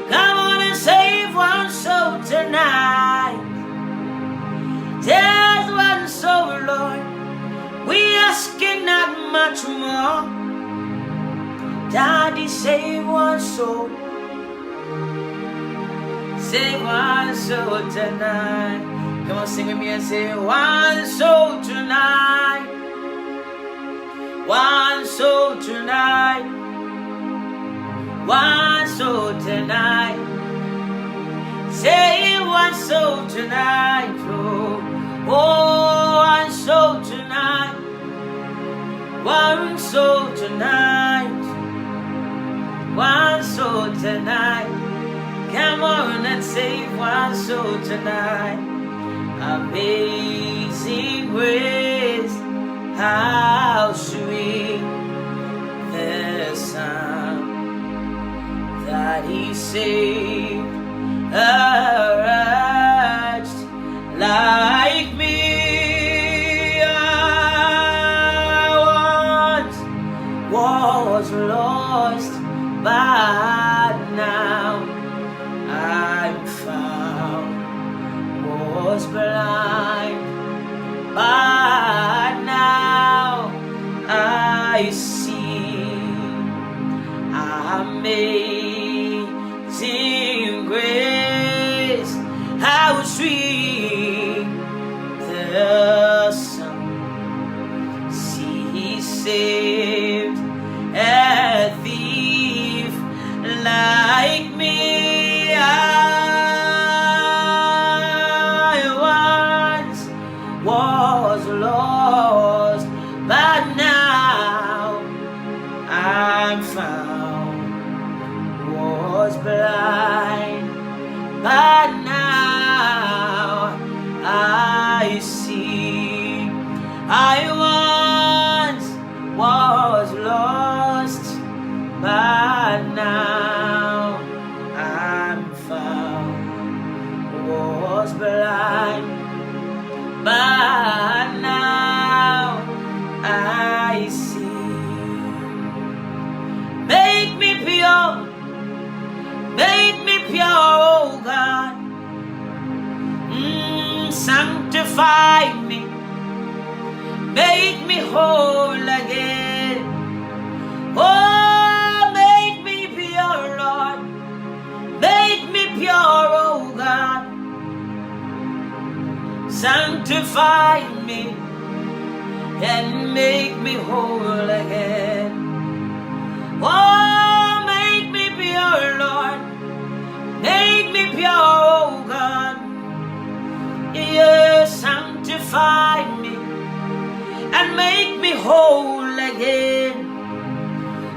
Come on and save one soul tonight. Just one soul, Lord. We asking not much more. Daddy, save one soul. Save one soul tonight. Come on, sing with me and say, one soul tonight. One soul tonight. One soul tonight. Save one soul tonight. Oh, one soul tonight. One soul tonight. One soul tonight. Come on and save one soul tonight. Amazing grace, how sweet the sound that He saved a wretch like me. I once was lost, but now I'm found. Was blind, but now I see. Amazing grace, how sweet the sound. See, He saved a thief like me. Was lost, but now I'm found. Was blind, but now I see. I once was lost, but now I'm found. Was blind, but now I see. Make me pure, oh God. Sanctify me, make me whole again. Oh, make me pure, Lord. Make me pure, oh God. Sanctify me and make me whole again. Oh, make me pure, Lord. Make me pure, oh God. Yes, sanctify me and make me whole again.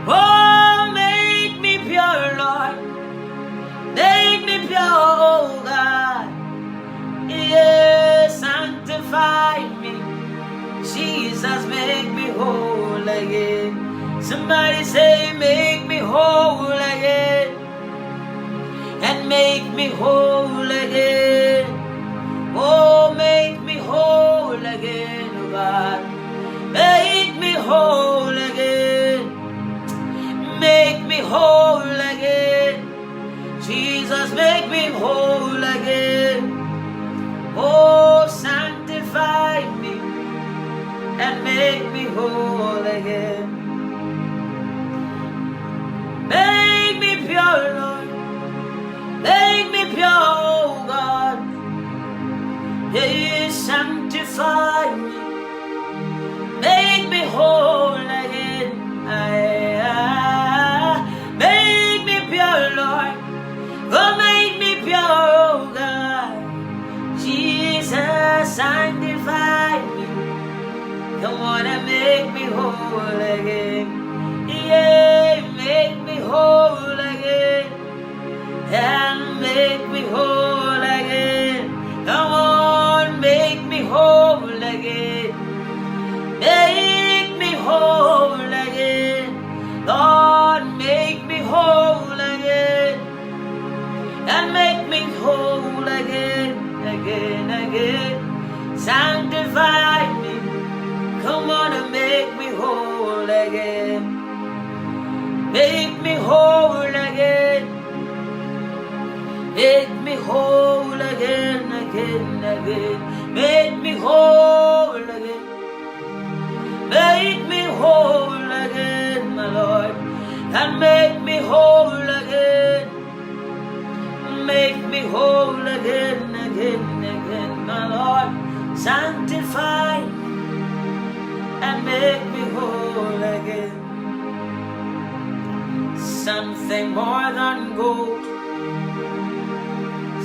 Oh, make me pure, Lord. Make me pure, oh God. Yes, sanctify me. Jesus, make me whole again. Somebody say, make me whole again. And make me whole again. Oh, make me whole again, oh God. Make me whole again. Make me whole again. Jesus, make me whole again. Oh, sanctify me and make me whole again. Make me pure, Lord. Make me pure, oh God. Yes, sanctify me. Make me whole again. Make me pure, Lord. Oh, make me pure, oh God. Jesus, sanctify me. Come on and make me whole again. Yeah, make me whole again. and make me whole again. Come on, make me whole again. Make me whole again. Lord, make me whole again. And make me whole again, again, again. Sanctify me. Come on and make me whole again. Make me whole again. Make me whole again, again, again. Make me whole again. Make me whole again, my Lord. And make me whole again. Make me whole again, again, again, my Lord. Sanctify and make me whole again. Something more than gold.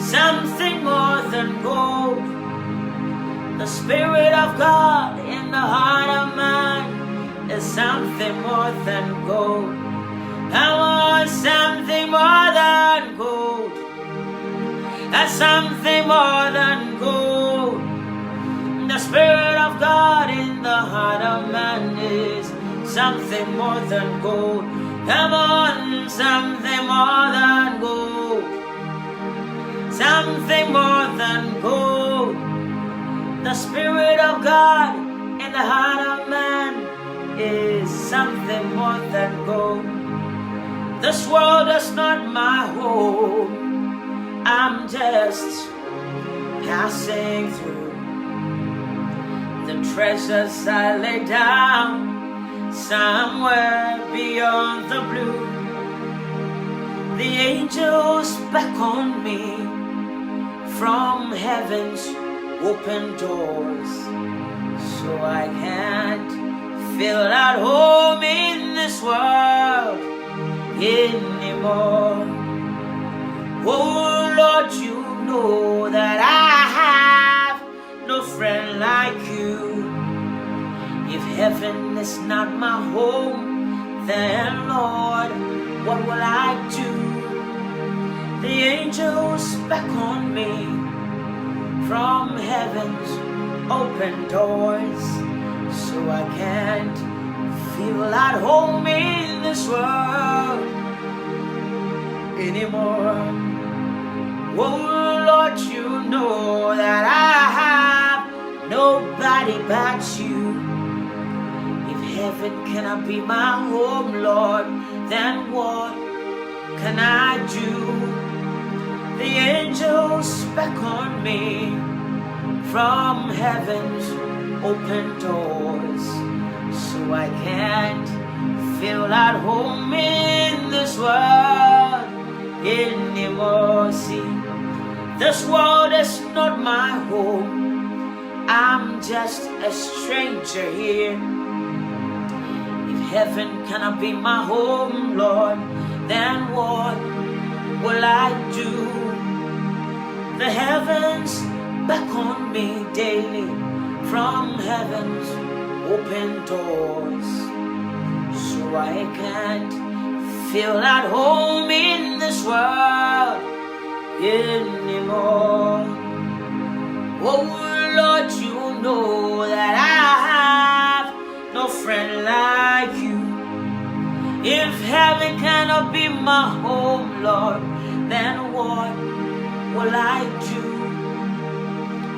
Something more than gold. The Spirit of God in the heart of man is something more than gold. I want something more than gold. That's something more than gold. The Spirit of God in the heart of man is something more than gold. Come on, something more than gold. Something more than gold. The Spirit of God in the heart of man is something more than gold. This world is not my home. I'm just passing through. The treasures I lay down somewhere beyond the blue. The angels beckon me from heaven's open doors, so I can't feel at home in this world anymore. Oh Lord, you know that I have no friend like you. If heaven is not my home, then Lord, what will I do? The angels beckon me from heaven's open doors, so I can't feel at home in this world anymore. Oh Lord, you know that I have nobody but you. If heaven cannot be my home, Lord, then what can I do? The angels beckon me from heaven's open doors, so I can't feel at home in this world anymore. See, this world is not my home. I'm just a stranger here. If heaven cannot be my home, Lord, then what will I do? The heavens beckon me daily from heaven's open doors, so I can't feel at home in this world anymore. Oh Lord, you know that I have no friend like you. If heaven cannot be my home, Lord, then what will I do?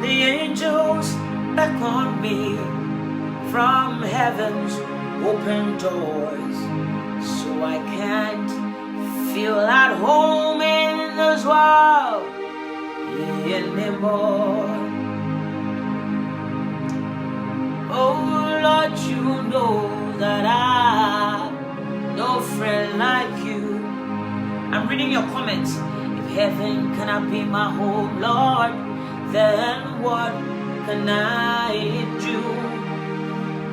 The angels beckon me from heaven's open doors, so I can't feel at home in this world anymore. Oh Lord, you know that I have no friend like you. I'm reading your comments. If heaven cannot be my home, Lord, then what can I do?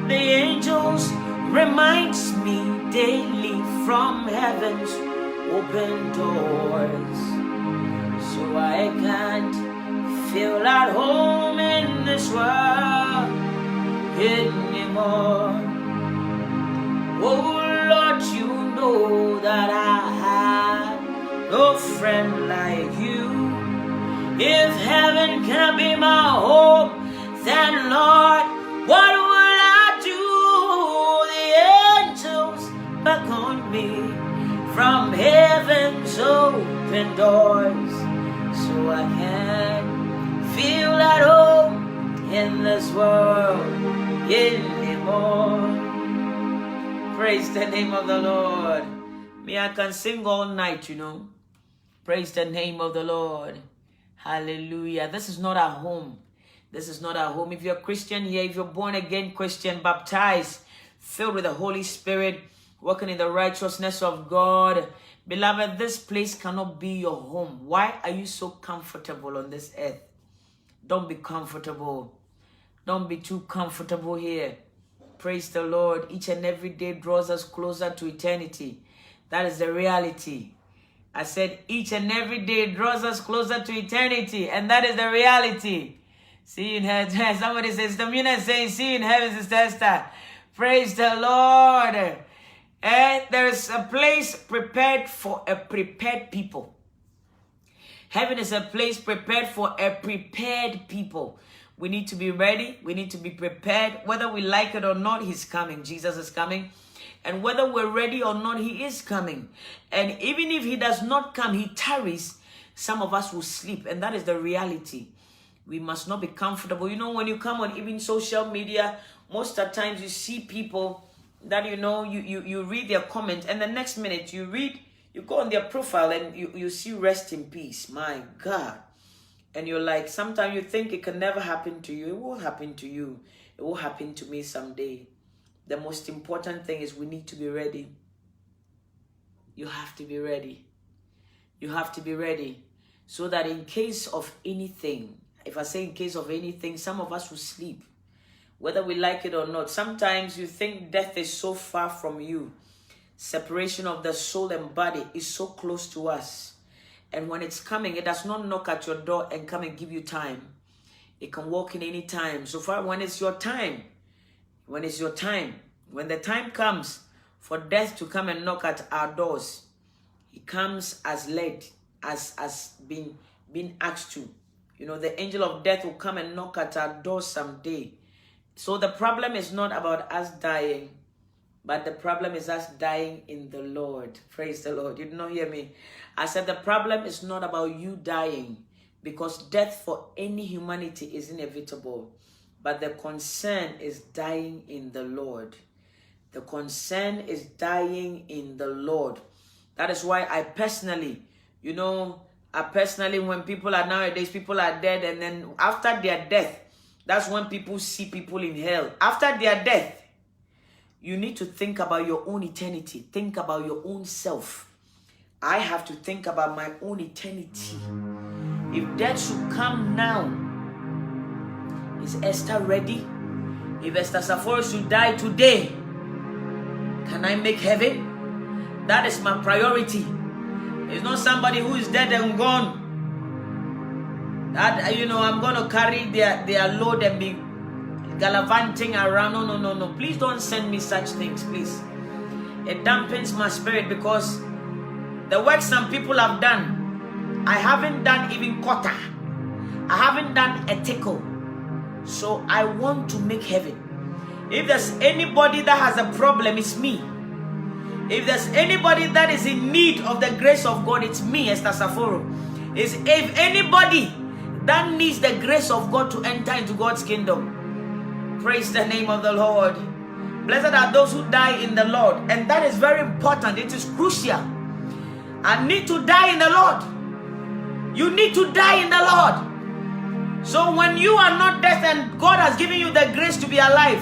The angels reminds me daily from heaven's open doors, so I can't feel at home in this world anymore. Oh Lord, you know that I have no friend like you. If heaven cannot be my home, then Lord, what will I do? The angels beckon me from heaven's open doors, so I can feel at home in this world anymore. Praise the name of the Lord. Me, I can sing all night, you know. Praise the name of the Lord. Hallelujah. This is not our home. This is not our home. If you're a Christian here, if you're born again Christian, baptized, filled with the Holy Spirit, walking in the righteousness of God, beloved, this place cannot be your home. Why are you so comfortable on this earth? Don't be comfortable. Don't be too comfortable here. Praise the Lord. Each and every day draws us closer to eternity. That is the reality. I said each and every day draws us closer to eternity, and that is the reality. See you in heaven. Somebody says, Tamina is saying, see you in heaven, Sister Esther. Praise the Lord. And there is a place prepared for a prepared people. Heaven is a place prepared for a prepared people. We need to be ready. We need to be prepared. Whether we like it or not, He's coming. Jesus is coming. And whether we're ready or not, He is coming. And even if He does not come, He tarries, some of us will sleep. And that is the reality. We must not be comfortable. You know, when you come on even social media, most of the times you see people that, you know, you read their comment, and the next minute you go on their profile and you see rest in peace. My God. And you're like, sometimes you think it can never happen to you. It will happen to you. It will happen to me someday. The most important thing is we need to be ready. You have to be ready. You have to be ready. So that in case of anything, if I say in case of anything, some of us will sleep. Whether we like it or not. Sometimes you think death is so far from you. Separation of the soul and body is so close to us. And when it's coming, it does not knock at your door and come and give you time. It can walk in any time. So far, when it's your time, when the time comes for death to come and knock at our doors, He comes as led, as being asked to. You know, the angel of death will come and knock at our doors someday. So the problem is not about us dying, but the problem is us dying in the Lord. Praise the Lord. You did not hear me. I said the problem is not about you dying, because death for any humanity is inevitable. But the concern is dying in the Lord. The concern is dying in the Lord. That is why I personally, when people are nowadays, people are dead, and then after their death, that's when people see people in hell. After their death, you need to think about your own eternity. Think about your own self. I have to think about my own eternity. If death should come now, is Esther ready? If Esther Saforo should die today, can I make heaven? That is my priority. It's not somebody who is dead and gone. That, I'm going to carry their load and be gallivanting around. No. Please don't send me such things, please. It dampens my spirit, because the work some people have done, I haven't done even quarter. I haven't done a tickle. So I want to make heaven. If there's anybody that has a problem, it's me. If there's anybody that is in need of the grace of God, it's me, Esther Saforo. If anybody that needs the grace of God to enter into God's kingdom, praise the name of the Lord. Blessed are those who die in the Lord. And that is very important. It is crucial. I need to die in the Lord. You need to die in the Lord. So when you are not dead and God has given you the grace to be alive,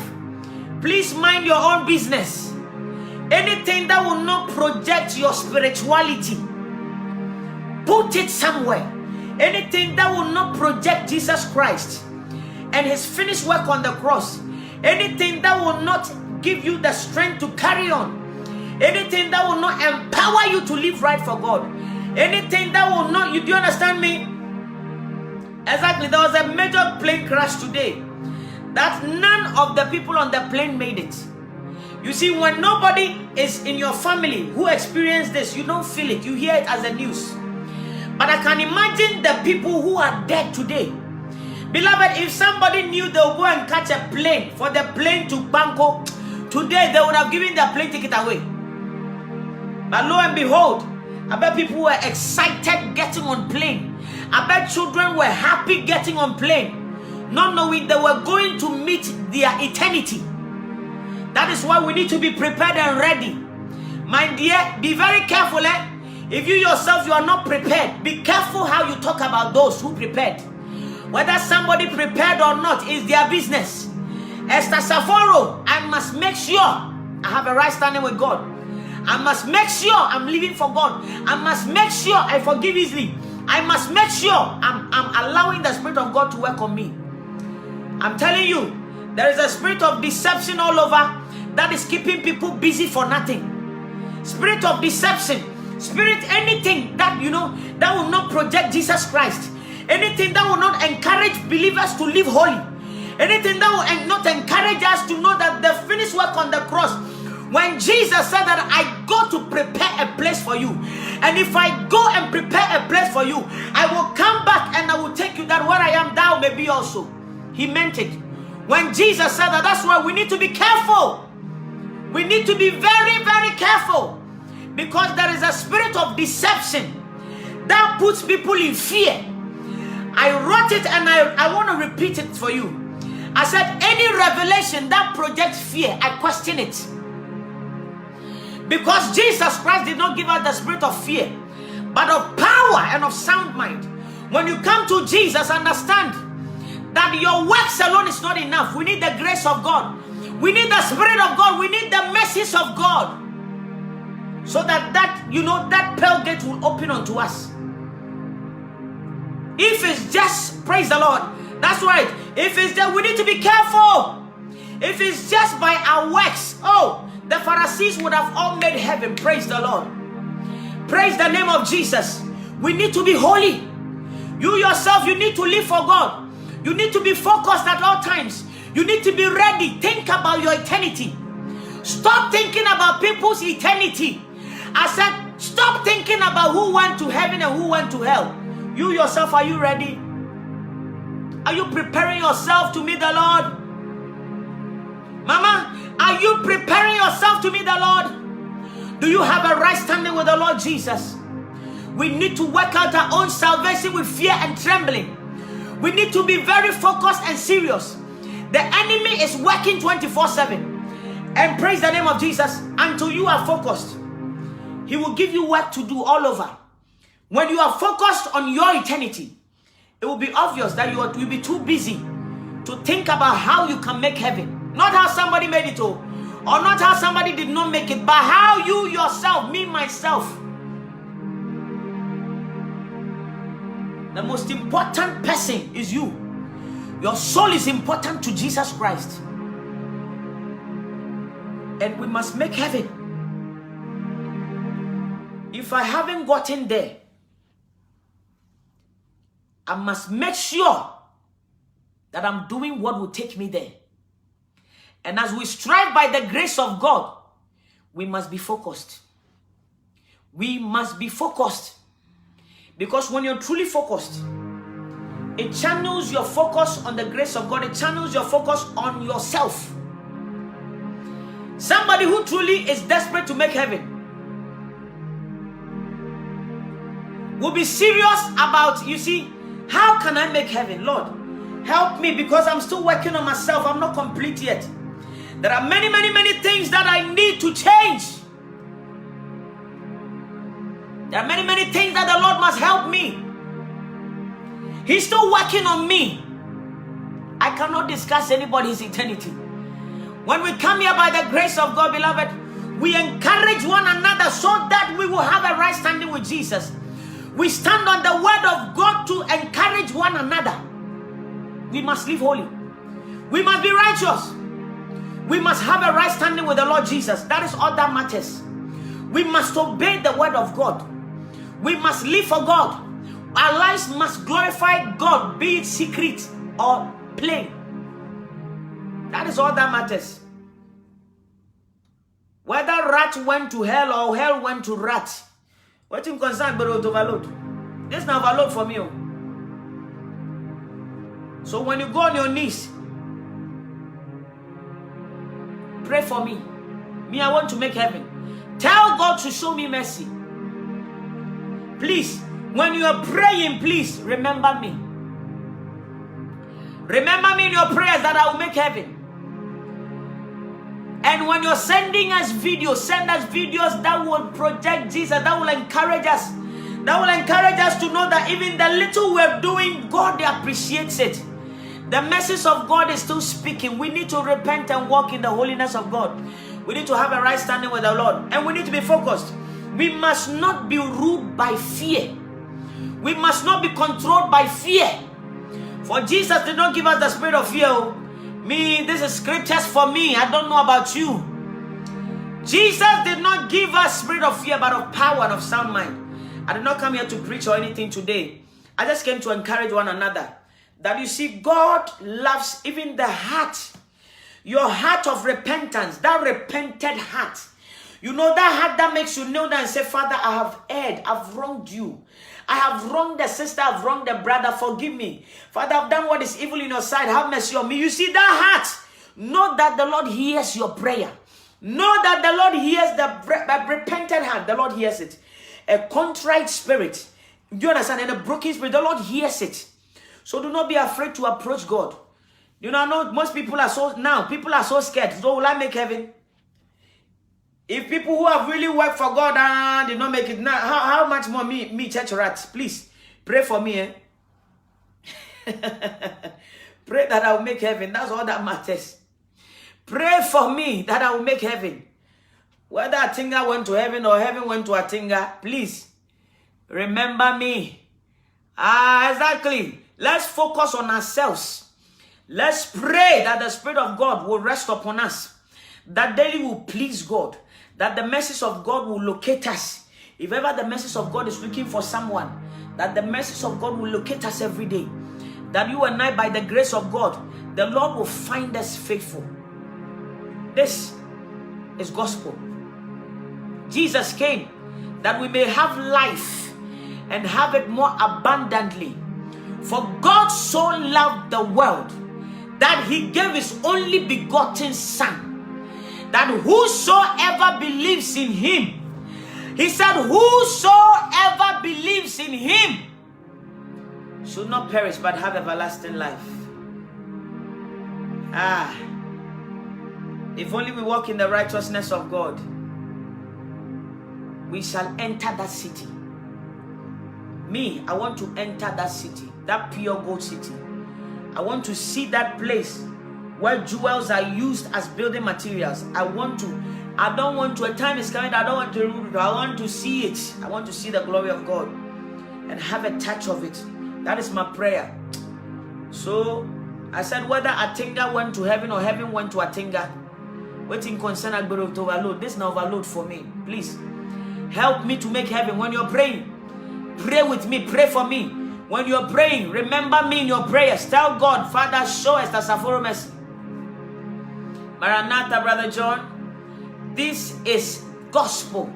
please mind your own business. Anything that will not project your spirituality, put it somewhere. Anything that will not project Jesus Christ and His finished work on the cross, anything that will not give you the strength to carry on, anything that will not empower you to live right for God, anything that will not, do you understand me? Exactly. There was a major plane crash today that none of the people on the plane made it. You see, when nobody is in your family who experienced this, you don't feel it. You hear it as a news. But I can imagine the people who are dead today. Beloved, if somebody knew they'll go and catch a plane for the plane to Bangkok, today they would have given their plane ticket away. But lo and behold, I bet people were excited getting on plane. I bet children were happy getting on plane, not knowing they were going to meet their eternity. That is why we need to be prepared and ready. My dear, be very careful. If you yourself, you are not prepared, be careful how you talk about those who prepared. Whether somebody prepared or not is their business. Esther Saforo, I must make sure I have a right standing with God. I must make sure I'm living for God. I must make sure I forgive easily. I must make sure I'm allowing the Spirit of God to work on me. I'm telling you, there is a spirit of deception all over that is keeping people busy for nothing. Spirit of deception, spirit, anything that, that will not project Jesus Christ. Anything that will not encourage believers to live holy. Anything that will not encourage us to know that the finished work on the cross. When Jesus said that I go to prepare a place for you. And if I go and prepare a place for you, I will come back and I will take you that where I am, thou may be also. He meant it. When Jesus said that, that's why we need to be careful. We need to be very, very careful. Because there is a spirit of deception that puts people in fear. I wrote it and I want to repeat it for you. I said, any revelation that projects fear, I question it. Because Jesus Christ did not give us the spirit of fear, but of power and of sound mind. When you come to Jesus, understand that your works alone is not enough. We need the grace of God. We need the Spirit of God. We need the mercies of God. So that that pearl gate will open unto us. If it's just, praise the Lord, that's right. If it's just, we need to be careful. If it's just by our works, the Pharisees would have all made heaven. Praise the Lord. Praise the name of Jesus. We need to be holy. You yourself, you need to live for God. You need to be focused at all times. You need to be ready. Think about your eternity. Stop thinking about people's eternity. I said, stop thinking about who went to heaven and who went to hell. You yourself, are you ready? Are you preparing yourself to meet the Lord? Mama, are you preparing yourself to meet the Lord? Do you have a right standing with the Lord Jesus? We need to work out our own salvation with fear and trembling. We need to be very focused and serious. The enemy is working 24/7. And praise the name of Jesus, until you are focused, he will give you work to do all over. When you are focused on your eternity, it will be obvious that you will be too busy to think about how you can make heaven. Not how somebody made it, or not how somebody did not make it, but how you yourself, me, myself. The most important person is you. Your soul is important to Jesus Christ. And we must make heaven. If I haven't gotten there, I must make sure that I'm doing what will take me there. And as we strive by the grace of God, we must be focused. We must be focused. Because when you're truly focused, it channels your focus on the grace of God. It channels your focus on yourself. Somebody who truly is desperate to make heaven will be serious about, how can I make heaven? Lord, help me, because I'm still working on myself. I'm not complete yet. There are many, many, many things that I need to change. There are many, many things that the Lord must help me. He's still working on me. I cannot discuss anybody's eternity. When we come here by the grace of God, beloved, we encourage one another so that we will have a right standing with Jesus. We stand on the word of God to encourage one another. We must live holy. We must be righteous. We must have a right standing with the Lord Jesus. That is all that matters. We must obey the word of God. We must live for God. Our lives must glorify God, be it secret or plain. That is all that matters. Whether rat went to hell or hell went to rat, what in concern but overload? This is an overload for me. So when you go on your knees, pray for me. Me, I want to make heaven. Tell God to show me mercy. Please, when you are praying, please remember me. Remember me in your prayers that I will make heaven. And when you're sending us videos, send us videos that will project Jesus, that will encourage us. That will encourage us to know that even the little we're doing, God appreciates it. The message of God is still speaking. We need to repent and walk in the holiness of God. We need to have a right standing with the Lord. And we need to be focused. We must not be ruled by fear. We must not be controlled by fear. For Jesus did not give us the spirit of fear. Me, this is scriptures for me. I don't know about you. Jesus did not give us spirit of fear, but of power and of sound mind. I did not come here to preach or anything today. I just came to encourage one another. That you see, God loves even the heart. Your heart of repentance, that repented heart. You know, that heart that makes you kneel down and say, Father, I have erred, I've wronged you. I have wronged the sister, I've wronged the brother, forgive me. Father, I've done what is evil in your sight, have mercy on me. You see that heart, know that the Lord hears your prayer. Know that the Lord hears the repentant heart, the Lord hears it. A contrite spirit, do you understand? And a broken spirit, the Lord hears it. So do not be afraid to approach God. You know, most people are so scared. So will I make heaven? If people who have really worked for God did not make it, now how much more me church rats? Please pray for me. Eh? Pray that I will make heaven. That's all that matters. Pray for me that I will make heaven. Whether Atinga went to heaven or heaven went to Atinga, please remember me. Exactly. Let's focus on ourselves. Let's pray that the Spirit of God will rest upon us. That daily will please God. That the message of God will locate us. If ever the message of God is looking for someone, that the message of God will locate us every day. That you and I, by the grace of God, the Lord will find us faithful. This is gospel. Jesus came that we may have life and have it more abundantly. For God so loved the world that he gave his only begotten Son, that whosoever believes in him, he said, whosoever believes in him should not perish but have everlasting life. If only we walk in the righteousness of God, we shall enter that city. Me, I want to enter that city, that pure gold city. I want to see that place where jewels are used as building materials. I don't want to, a time is coming, I want to see it. I want to see the glory of God and have a touch of it. That is my prayer. So, I said whether Atinga went to heaven or heaven went to Atinga, waiting concern Agbero to overload. This is an overload for me. Please, help me to make heaven. When you're praying, pray with me, pray for me. When you're praying, remember me in your prayers. Tell God, Father, show us the Saforo mercy. Maranatha, Brother John. This is gospel.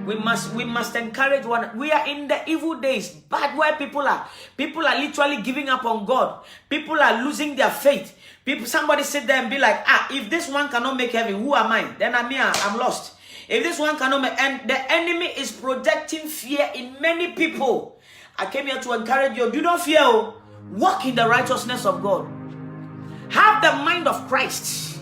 We must encourage one. We are in the evil days, but where people are literally giving up on God. People are losing their faith. Somebody sit there and be like, if this one cannot make heaven, who am I? Then I'm lost. If this one cannot make, and the enemy is projecting fear in many people. I came here to encourage you. Do not fear. Walk in the righteousness of God. Have the mind of Christ.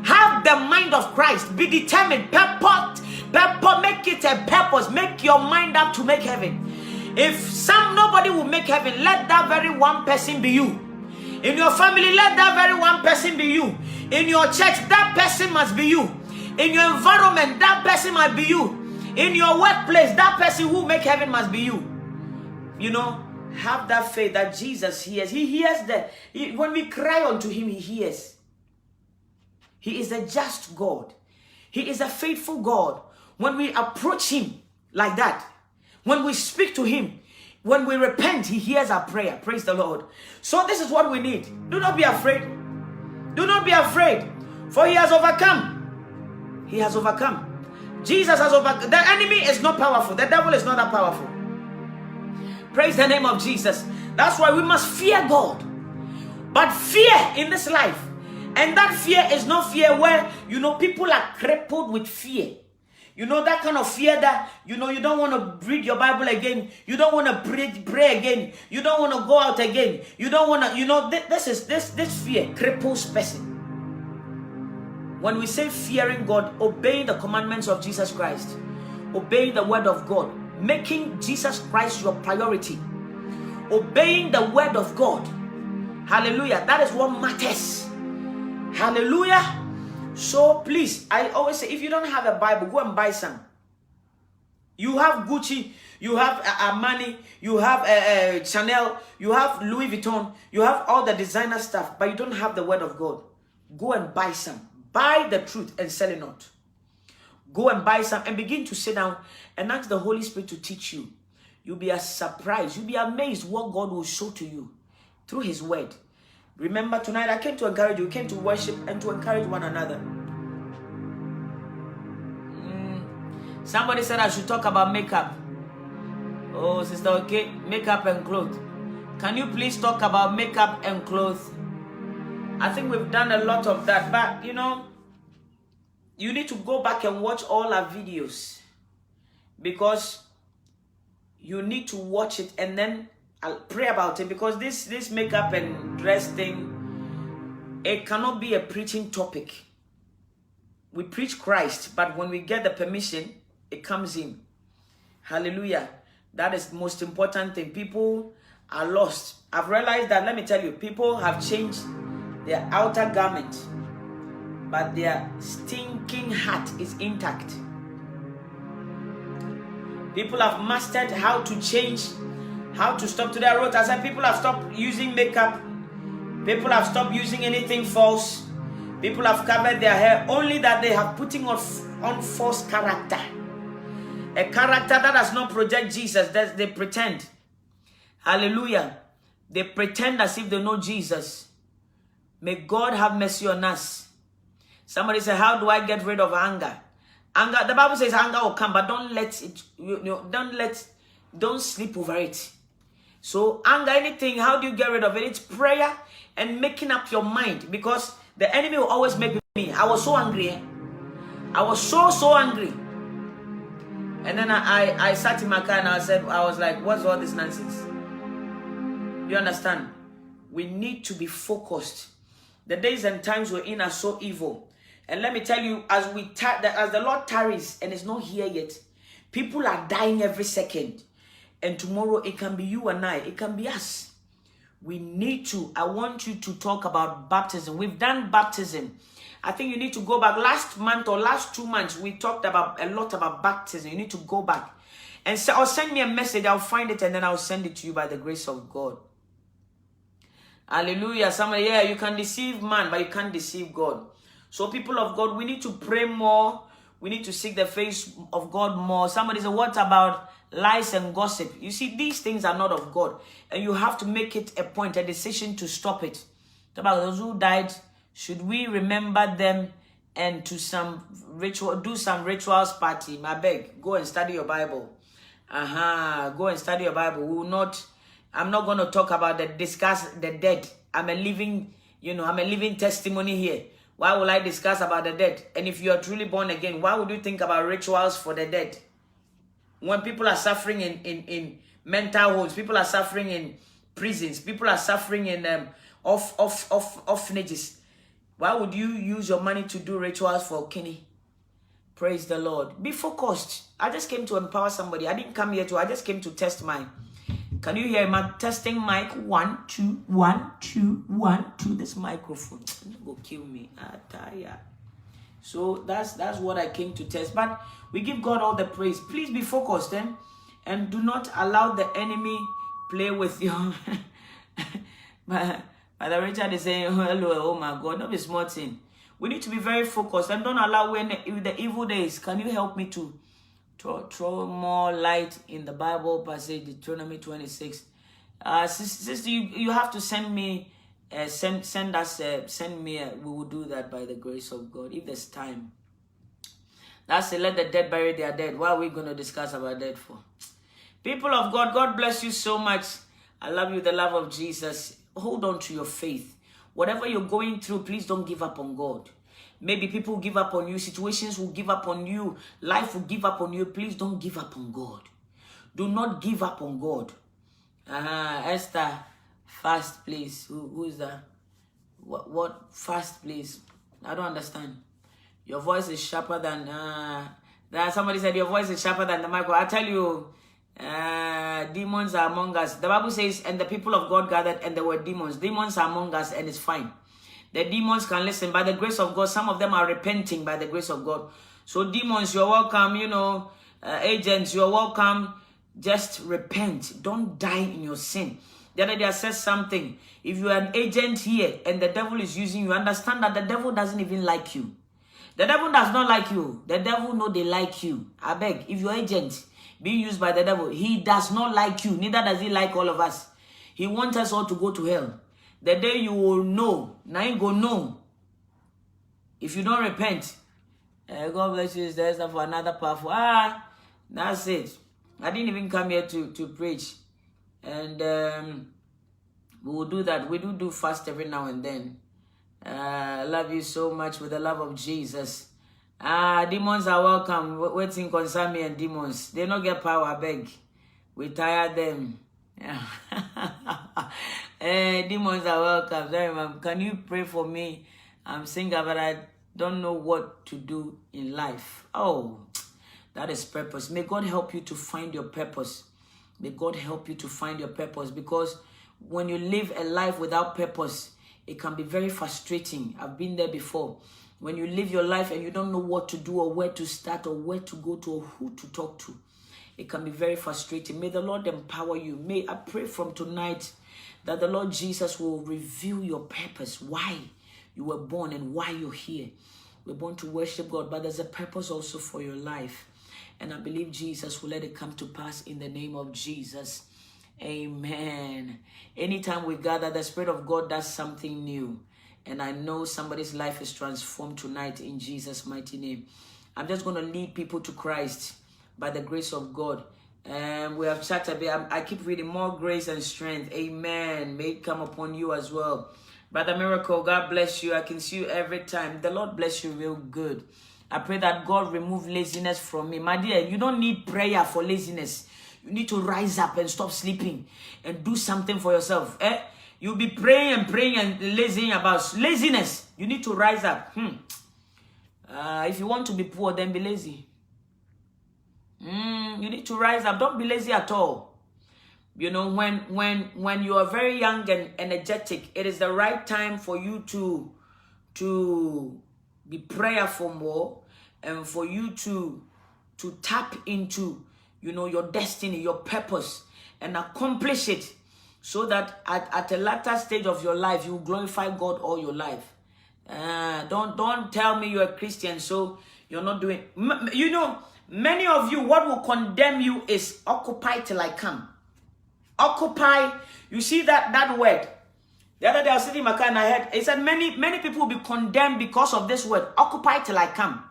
Have the mind of Christ. Be determined. Make it a purpose. Make your mind up to make heaven. If nobody will make heaven, let that very one person be you. In your family, let that very one person be you. In your church, that person must be you. In your environment, that person must be you. In your workplace, that person who make heaven must be you. You know, have that faith that Jesus hears. He hears when we cry unto him, he hears. He is a just God. He is a faithful God. When we approach him like that, when we speak to him, when we repent, he hears our prayer. Praise the Lord. So this is what we need. Do not be afraid. Do not be afraid. For he has overcome. He has overcome. Jesus has overcome. The enemy is not powerful. The devil is not that powerful. Praise the name of Jesus. That's why we must fear God. But fear in this life, and that fear is not fear where, people are crippled with fear. That kind of fear that, you don't want to read your Bible again. You don't want to pray again. You don't want to go out again. You don't want to, this fear cripples person. When we say fearing God, obeying the commandments of Jesus Christ, obeying the word of God, making Jesus Christ your priority, obeying the word of God. Hallelujah. That is what matters. Hallelujah. So please, I always say, if you don't have a Bible, go and buy some. You have Gucci, you have Armani, you have Chanel, you have Louis Vuitton, you have all the designer stuff, but you don't have the word of God. Go and buy some. Buy the truth and sell it not. Go and buy some and begin to sit down and ask the Holy Spirit to teach you. You'll be surprised. You'll be amazed what God will show to you through his word. Remember, tonight I came to encourage you. We came to worship and to encourage one another. Somebody said I should talk about makeup. Oh, sister, okay. Makeup and clothes. Can you please talk about makeup and clothes? I think we've done a lot of that. But, you need to go back and watch all our videos. Because you need to watch it and then I'll pray about it, because this makeup and dress thing, it cannot be a preaching topic. We preach Christ, but when we get the permission, it comes in. Hallelujah. That is the most important thing. People are lost. I've realized that, let me tell you, people have changed their outer garment, but their stinking heart is intact. People have mastered how to change, how to stop. Today I wrote, I said people have stopped using makeup. People have stopped using anything false. People have covered their hair, only that they have putting on false character. A character that does not project Jesus. They pretend. Hallelujah. They pretend as if they know Jesus. May God have mercy on us. Somebody said, how do I get rid of anger? Anger, the Bible says anger will come, but don't let it, don't sleep over it. So anger, anything, how do you get rid of it? It's prayer and making up your mind, because the enemy will always make me. I was so angry. I was so angry. And then I sat in my car and I was like, what's all this nonsense? You understand? We need to be focused. The days and times we're in are so evil. And let me tell you, as the Lord tarries and is not here yet, people are dying every second. And tomorrow it can be you and I. It can be us. We need to. I want you to talk about baptism. We've done baptism. I think you need to go back. Last month or last 2 months, we talked about a lot about baptism. You need to go back. And so, or send me a message. I'll find it and then I'll send it to you by the grace of God. Hallelujah. Somebody, yeah, you can deceive man, but you can't deceive God. So people of God, we need to pray more. We need to seek the face of God more. Somebody said, what about lies and gossip? You see, these things are not of God. And you have to make it a point, a decision to stop it. About those who died, should we remember them and to some ritual, do some rituals party? I beg, go and study your Bible. Go and study your Bible. We will not, I'm not going to talk about discuss the dead. I'm a living testimony here. Why will I discuss about the dead? And if you are truly born again, why would you think about rituals for the dead? When people are suffering in mental homes, people are suffering in prisons, people are suffering in orphanages. Why would you use your money to do rituals for Kenny? Praise the Lord. Be focused. I just came to empower somebody. I didn't come here I just came to test mine. Can you hear my testing mic? 1, 2, 1, 2, 1, 2. This microphone will kill me. So that's what I came to test. But we give God all the praise. Please be focused, and do not allow the enemy play with you. But the Richard is saying, hello, oh my God, not be small thing. We need to be very focused and don't allow when the evil days. Can you help me to throw more light in the Bible passage, Deuteronomy 26? Sister, you have to send me, we will do that by the grace of God, if there's time. That's it, let the dead bury their dead. What are we going to discuss about dead for? People of God, God bless you so much. I love you, the love of Jesus. Hold on to your faith. Whatever you're going through, please don't give up on God. Maybe people give up on you. Situations will give up on you. Life will give up on you. Please don't give up on God. Do not give up on God. Esther, fast, please. Who is that? What fast, please? I don't understand. Your voice is sharper than... somebody said your voice is sharper than the microphone. I tell you, demons are among us. The Bible says, and the people of God gathered, and there were demons. Demons are among us, and it's fine. The demons can listen. By the grace of God, some of them are repenting by the grace of God. So demons, you're welcome. You know, agents, you're welcome. Just repent. Don't die in your sin. The other day I said something. If you are an agent here and the devil is using you, understand that the devil doesn't even like you. The devil does not like you. The devil know they like you. I beg, if your agent being used by the devil, he does not like you. Neither does he like all of us. He wants us all to go to hell. The day you will know, now you go know. If you don't repent, God bless you, there's for another powerful. That's it. I didn't even come here to preach. And we will do that. We do fast every now and then. I love you so much with the love of Jesus. Demons are welcome. Waiting concern me and demons. They don't get power, I beg. We tire them. Demons are welcome. Sorry, ma'am. Can you pray for me? I'm single, but I don't know what to do in life. Oh, that is purpose. May God help you to find your purpose. May God help you to find your purpose, because when you live a life without purpose, it can be very frustrating. I've been there before. When you live your life and you don't know what to do or where to start or where to go to or who to talk to, it can be very frustrating. May the Lord empower you. May I pray from tonight that the Lord Jesus will reveal your purpose, why you were born and why you're here. We're born to worship God, but there's a purpose also for your life. And I believe Jesus will let it come to pass in the name of Jesus. Amen. Anytime we gather, the Spirit of God does something new. And I know somebody's life is transformed tonight in Jesus' mighty name. I'm just going to lead people to Christ by the grace of God. We have chatted a bit. I keep reading more grace and strength. Amen. May it come upon you as well. Brother Miracle, God bless you. I can see you every time. The Lord bless you real good. I pray that God remove laziness from me. My dear, you don't need prayer for laziness. You need to rise up and stop sleeping and do something for yourself. You'll be praying and lazying about laziness. You need to rise up. If you want to be poor, then be lazy. You need to rise up. Don't be lazy at all. You know, when you are very young and energetic, it is the right time for you to be prayerful more and for you to tap into, you know, your destiny, your purpose, and accomplish it, so that at a latter stage of your life, you glorify God all your life. Don't tell me you're a Christian, so you're not doing. You know, many of you, what will condemn you is occupy till I come. Occupy. You see that word. The other day I was sitting in my car and I heard, it said many people will be condemned because of this word. Occupy till I come.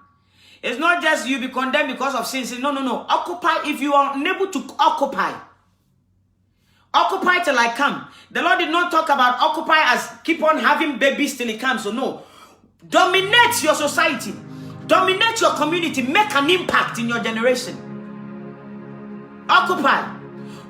It's not just you be condemned because of sin. No. Occupy. If you are unable to occupy. Occupy till I come. The Lord did not talk about occupy as keep on having babies till He comes. So no. Dominate your society. Dominate your community. Make an impact in your generation. Occupy.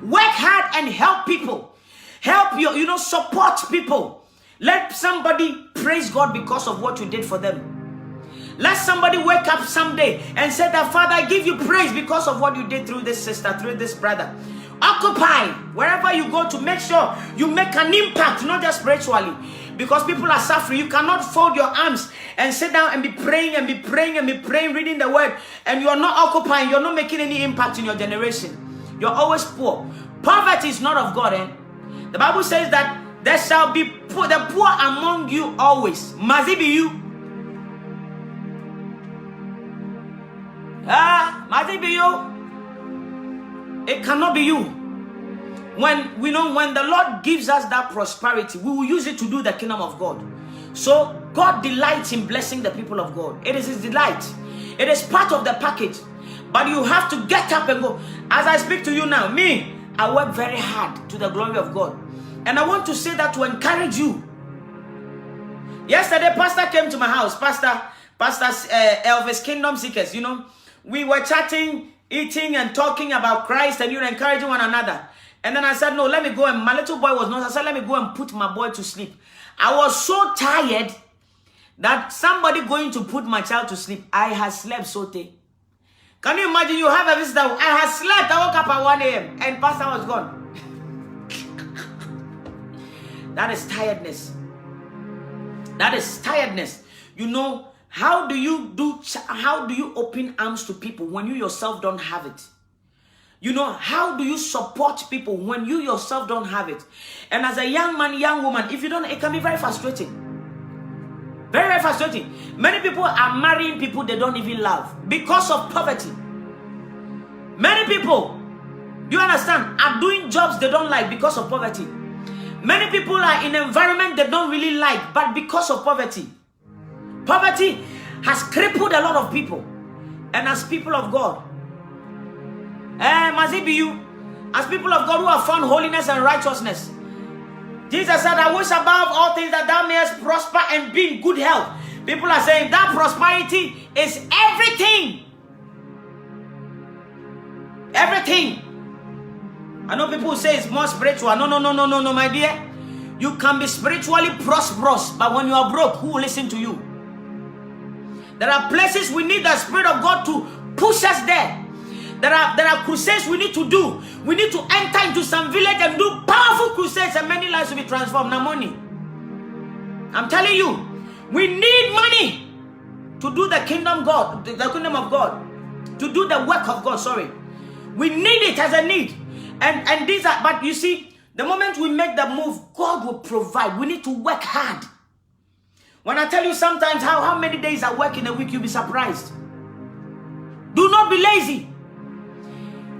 Work hard and help people. Help you, support people. Let somebody praise God because of what you did for them. Let somebody wake up someday and say that, Father, I give you praise because of what you did through this sister, through this brother. Occupy wherever you go to make sure you make an impact, not just spiritually. Because people are suffering. You cannot fold your arms and sit down and be praying, reading the word, and you are not occupying. You're not making any impact in your generation. You're always poor. Poverty is not of God. The Bible says that there shall be the poor among you always. Must it be you? Must it be you? It cannot be you. When the Lord gives us that prosperity, we will use it to do the kingdom of God. So God delights in blessing the people of God. It is His delight. It is part of the package. But you have to get up and go. As I speak to you now, me, I work very hard to the glory of God. And I want to say that to encourage you. Yesterday, Pastor came to my house. Pastor Elvis, Kingdom Seekers, you know. We were chatting, eating and talking about Christ, and you were encouraging one another. And then I said, no, let me go. And my little boy was not. I said, let me go and put my boy to sleep. I was so tired that somebody going to put my child to sleep. I had slept so late. Can you imagine you have a visitor? I had slept. I woke up at 1 a.m. and Pastor was gone. That is tiredness. That is tiredness. You know, how do you open arms to people when you yourself don't have it? You know, how do you support people when you yourself don't have it? And as a young man, young woman, if you don't, it can be very frustrating. Very, very frustrating. Many people are marrying people they don't even love because of poverty. Many people, do you understand, are doing jobs they don't like because of poverty. Many people are in an environment they don't really like, but because of poverty. Poverty has crippled a lot of people. And as people of God, must it be you? As people of God who have found holiness and righteousness, Jesus said, I wish above all things that thou mayest prosper and be in good health. People are saying that prosperity is everything. Everything. I know people say it's more spiritual. No, my dear. You can be spiritually prosperous, but when you are broke, who will listen to you? There are places we need the Spirit of God to push us there. There are crusades we need to do. We need to enter into some village and do powerful crusades, and many lives will be transformed. Now money. I'm telling you, we need money to do the kingdom of God, to do the work of God, sorry. We need it as a need. And these are, but you see, the moment we make the move, God will provide. We need to work hard. When I tell you sometimes how many days I work in a week, you'll be surprised. Do not be lazy.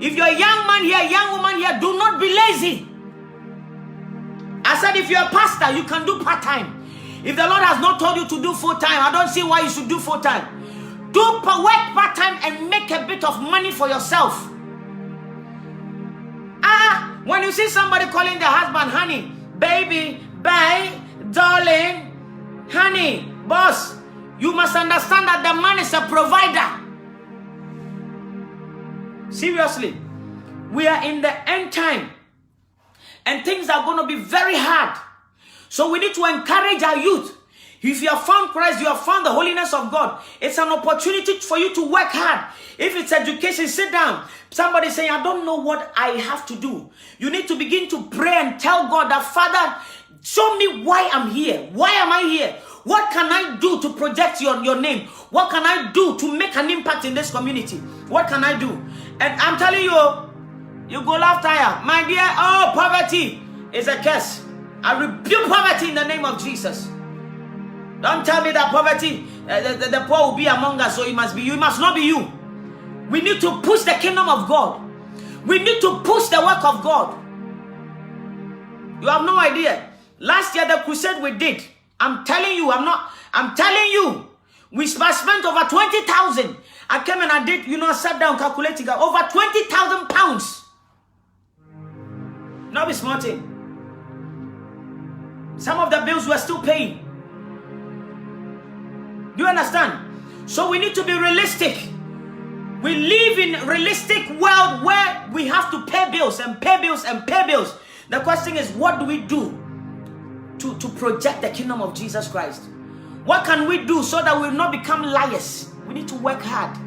If you're a young man here, young woman here, do not be lazy. I said if you're a pastor, you can do part-time. If the Lord has not told you to do full-time, I don't see why you should do full-time. Work part-time and make a bit of money for yourself. When you see somebody calling their husband honey, baby, bae, darling, honey, boss, you must understand that the man is a provider. Seriously, we are in the end time and things are going to be very hard. So we need to encourage our youth. If you have found Christ, you have found the holiness of God. It's an opportunity for you to work hard. If it's education, sit down. Somebody saying, I don't know what I have to do. You need to begin to pray and tell God that, Father, show me why I'm here. Why am I here? What can I do to project your name? What can I do to make an impact in this community? What can I do? And I'm telling you, you go laugh tire. My dear, poverty is a curse. I rebuke poverty in the name of Jesus. Don't tell me that poverty, the poor will be among us, so it must be you. It must not be you. We need to push the kingdom of God. We need to push the work of God. You have no idea. Last year, the crusade we did, I'm telling you, we spent over 20,000. I came and I did, I sat down calculating over 20,000 pounds. Not be smarting. Some of the bills we're still paying. Do you understand? So we need to be realistic. We live in a realistic world where we have to pay bills and pay bills and pay bills. The question is, what do we do to project the kingdom of Jesus Christ? What can we do so that we will not become liars? We need to work hard.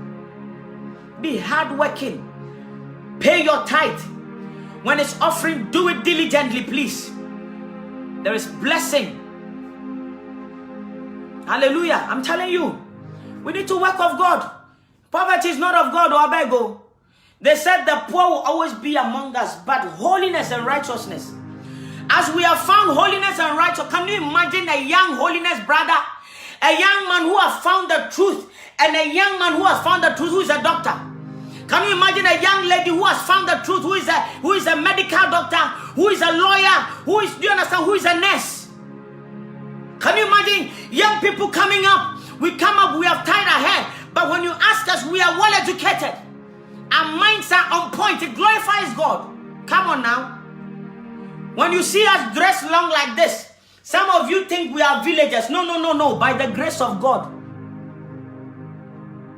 Be hardworking. Pay your tithe. When it's offering, do it diligently, please. There is blessing. Hallelujah. I'm telling you, we need to work of God. Poverty is not of God, or abego. They said the poor will always be among us, but holiness and righteousness. As we have found holiness and righteousness, can you imagine a young holiness brother? A young man who has found the truth, and a young man who has found the truth who is a doctor. Can you imagine a young lady who has found the truth, who is a medical doctor, who is a lawyer, do you understand, who is a nurse? Can you imagine young people coming up? We come up, we have tied our hair, but when you ask us, we are well educated. minds are on point, it glorifies God. Come on now. When you see us dressed long like this, some of you think we are villagers. No. By the grace of God,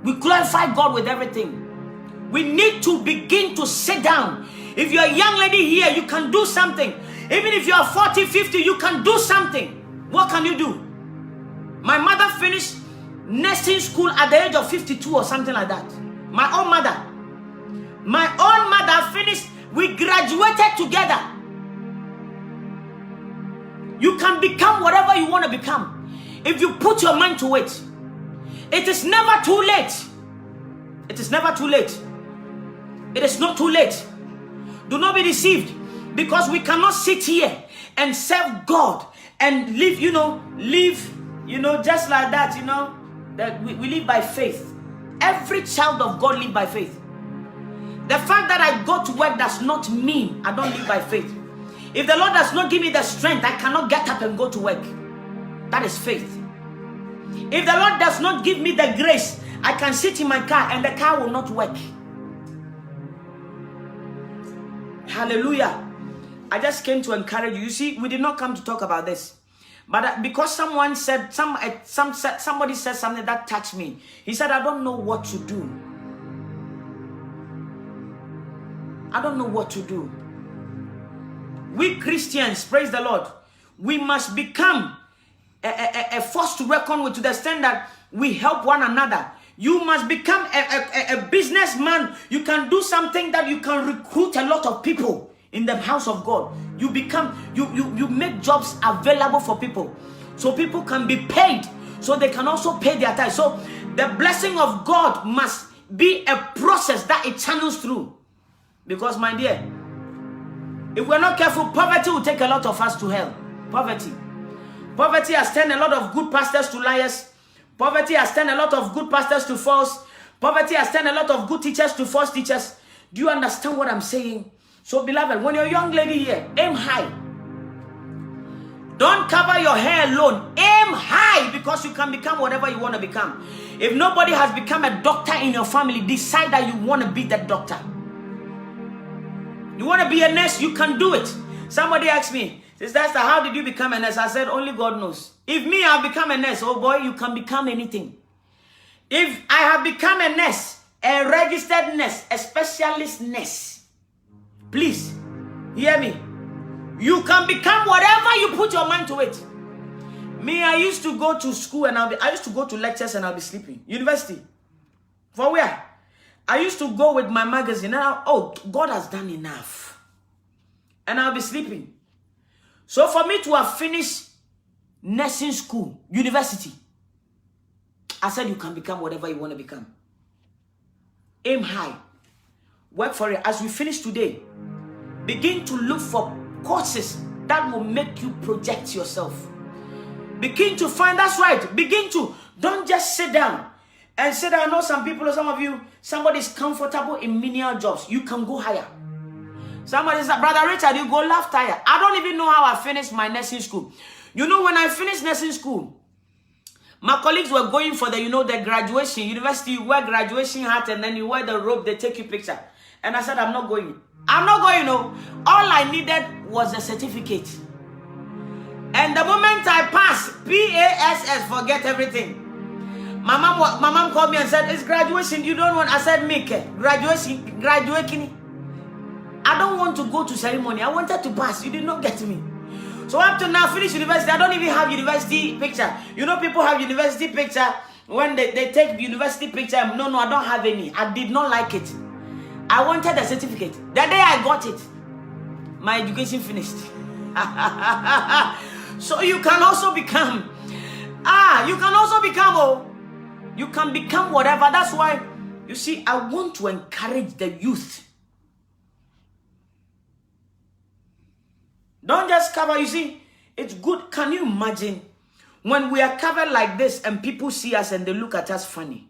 we glorify God with everything. We need to begin to sit down. If you're a young lady here, you can do something. Even if you are 40, 50, you can do something. What can you do? My mother finished nursing school at the age of 52 or something like that. My own mother finished. We graduated together. You can become whatever you want to become if you put your mind to it. It is never too late. It is never too late. It is not too late. Do not be deceived, because we cannot sit here and serve God and live, just like that, that we live by faith. Every child of God live by faith. The fact that I go to work does not mean I don't live by faith. If the Lord does not give me the strength, I cannot get up and go to work. That is faith. If the Lord does not give me the grace, I can sit in my car and the car will not work. Hallelujah. I just came to encourage you. You see, we did not come to talk about this. But because someone said, somebody said something that touched me. He said, I don't know what to do. I don't know what to do. We Christians, praise the Lord, we must become a force to reckon with, to the extent that we help one another. You must become a businessman. You can do something that you can recruit a lot of people in the house of God. You make jobs available for people, so people can be paid, so they can also pay their tithe. So the blessing of God must be a process that it channels through. Because, my dear, if we're not careful, poverty will take a lot of us to hell. Poverty has turned a lot of good pastors to liars. Poverty has turned a lot of good pastors to false. Poverty has turned a lot of good teachers to false teachers. Do you understand what I'm saying? So, beloved, when you're a young lady here, aim high. Don't cover your hair alone. Aim high, because you can become whatever you want to become. If nobody has become a doctor in your family, decide that you want to be that doctor. You want to be a nurse, you can do it. Somebody asked me, Sister Esther, how did you become a nurse? I said, only God knows. If me, I've become a nurse, oh boy, you can become anything. If I have become a nurse, a registered nurse, a specialist nurse, please, hear me. You can become whatever you put your mind to it. Me, I used to go to school and I used to go to lectures and I'll be sleeping. University. For where? I used to go with my magazine and God has done enough. And I'll be sleeping. So for me to have finished nursing school, university, I said you can become whatever you want to become. Aim high. Work for it. As we finish today, begin to look for courses that will make you project yourself. Begin to find, that's right. Don't just sit down. And say that I know some people, some of you, somebody is comfortable in menial jobs. You can go higher. Somebody said, Brother Richard, you go left higher. I don't even know how I finished my nursing school. You know, when I finished nursing school, my colleagues were going for the graduation. University, you wear graduation hat and then you wear the robe, they take you picture. And I said, I'm not going. No. All I needed was a certificate. And the moment I passed, PASS, forget everything. My mom called me and said, it's graduation, you don't want. I said, make graduation. I don't want to go to ceremony. I wanted to pass. You did not get me. So up to now, finish university. I don't even have university picture. You know, people have university picture when they take university picture. No, I don't have any. I did not like it. I wanted a certificate. The day I got it, my education finished. So you can also become. You can become whatever. That's why, you see, I want to encourage the youth. Don't just cover. You see, it's good. Can you imagine when we are covered like this and people see us and they look at us funny?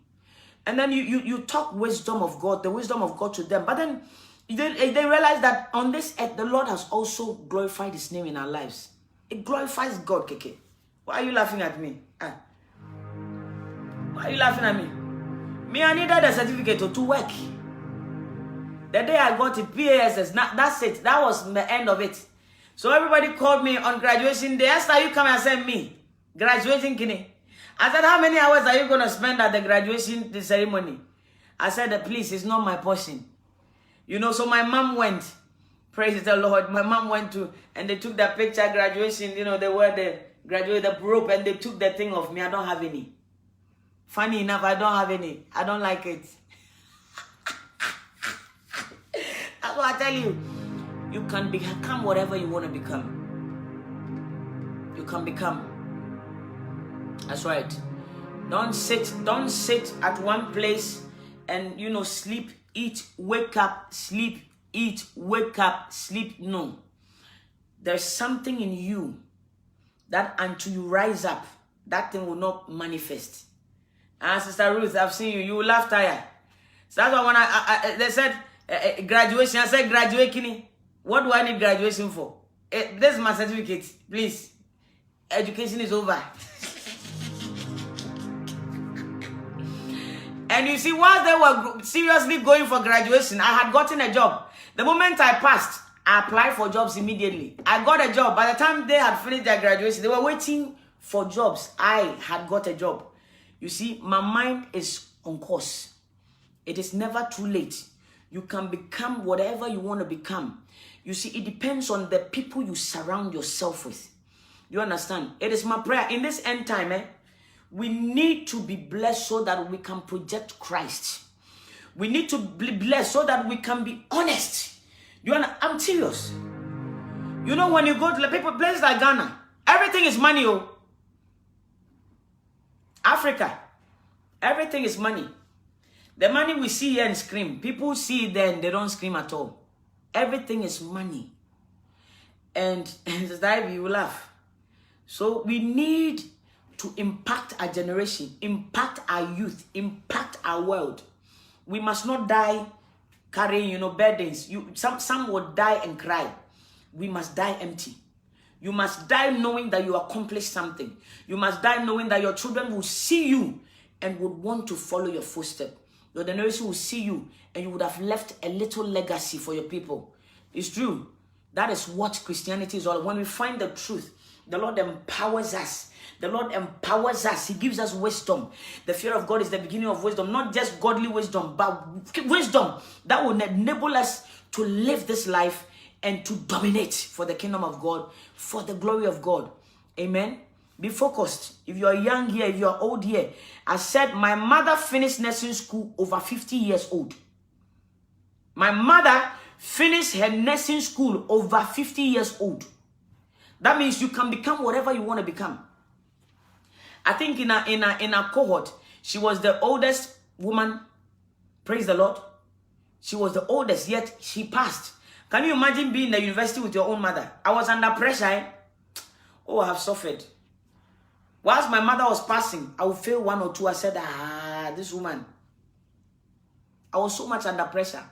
And then you talk wisdom of God, the wisdom of God to them. But then they realize that on this earth, the Lord has also glorified his name in our lives. It glorifies God, Keke. Why are you laughing at me? Why are you laughing at me? Me, I needed a certificate to work. The day I got it, PASS, that's it. That was the end of it. So everybody called me on graduation day. Esther, you come and send me. Graduation kini. I said, how many hours are you going to spend at the graduation ceremony? I said, please, it's not my portion. You know, so my mom went. Praise the Lord. My mom went to, and they took that picture graduation. You know, they were the graduate, the rope, and they took the thing of me. I don't have any. Funny enough, I don't have any. I don't like it. That's what I tell you. You can become whatever you want to become. You can become. That's right. Don't sit at one place and, you know, sleep, eat, wake up, sleep, eat, wake up, sleep. No. There's something in you that until you rise up, that thing will not manifest. And Sister Ruth, I've seen you. You will laugh tired. So that's why when they said graduation, I said graduating. What do I need graduation for? This is my certificate. Please. Education is over. And you see, while they were seriously going for graduation, I had gotten a job. The moment I passed, I applied for jobs immediately. I got a job. By the time they had finished their graduation, they were waiting for jobs. I had got a job. You see, my mind is on course. It is never too late. You can become whatever you want to become. You see, it depends on the people you surround yourself with. You understand? It is my prayer in this end time, we need to be blessed so that we can project Christ. We need to be blessed so that we can be honest. You understand? I'm serious. You know, when you go to the people, places like Ghana, everything is money, oh. Africa, everything is money. The money we see here and scream. People see it then, they don't scream at all. Everything is money. And Sister you will laugh. So we need to impact our generation, impact our youth, impact our world. We must not die carrying, you know, burdens. Some will die and cry. We must die empty. You must die knowing that you accomplished something. You must die knowing that your children will see you and would want to follow your footsteps. Your generation will see you and you would have left a little legacy for your people. It's true. That is what Christianity is all. When we find the truth, the Lord empowers us. The Lord empowers us. He gives us wisdom. The fear of God is the beginning of wisdom. Not just godly wisdom, but wisdom that will enable us to live this life and to dominate for the kingdom of God, for the glory of God. Amen. Be focused. If you are young here, if you are old here. I said my mother finished nursing school over 50 years old. My mother finished her nursing school over 50 years old. That means you can become whatever you want to become. I think in a cohort, she was the oldest woman. Praise the Lord. She was the oldest, yet she passed. Can you imagine being in the university with your own mother? I was under pressure. Oh, I have suffered. Whilst my mother was passing, I would fail one or two. I said, this woman. I was so much under pressure.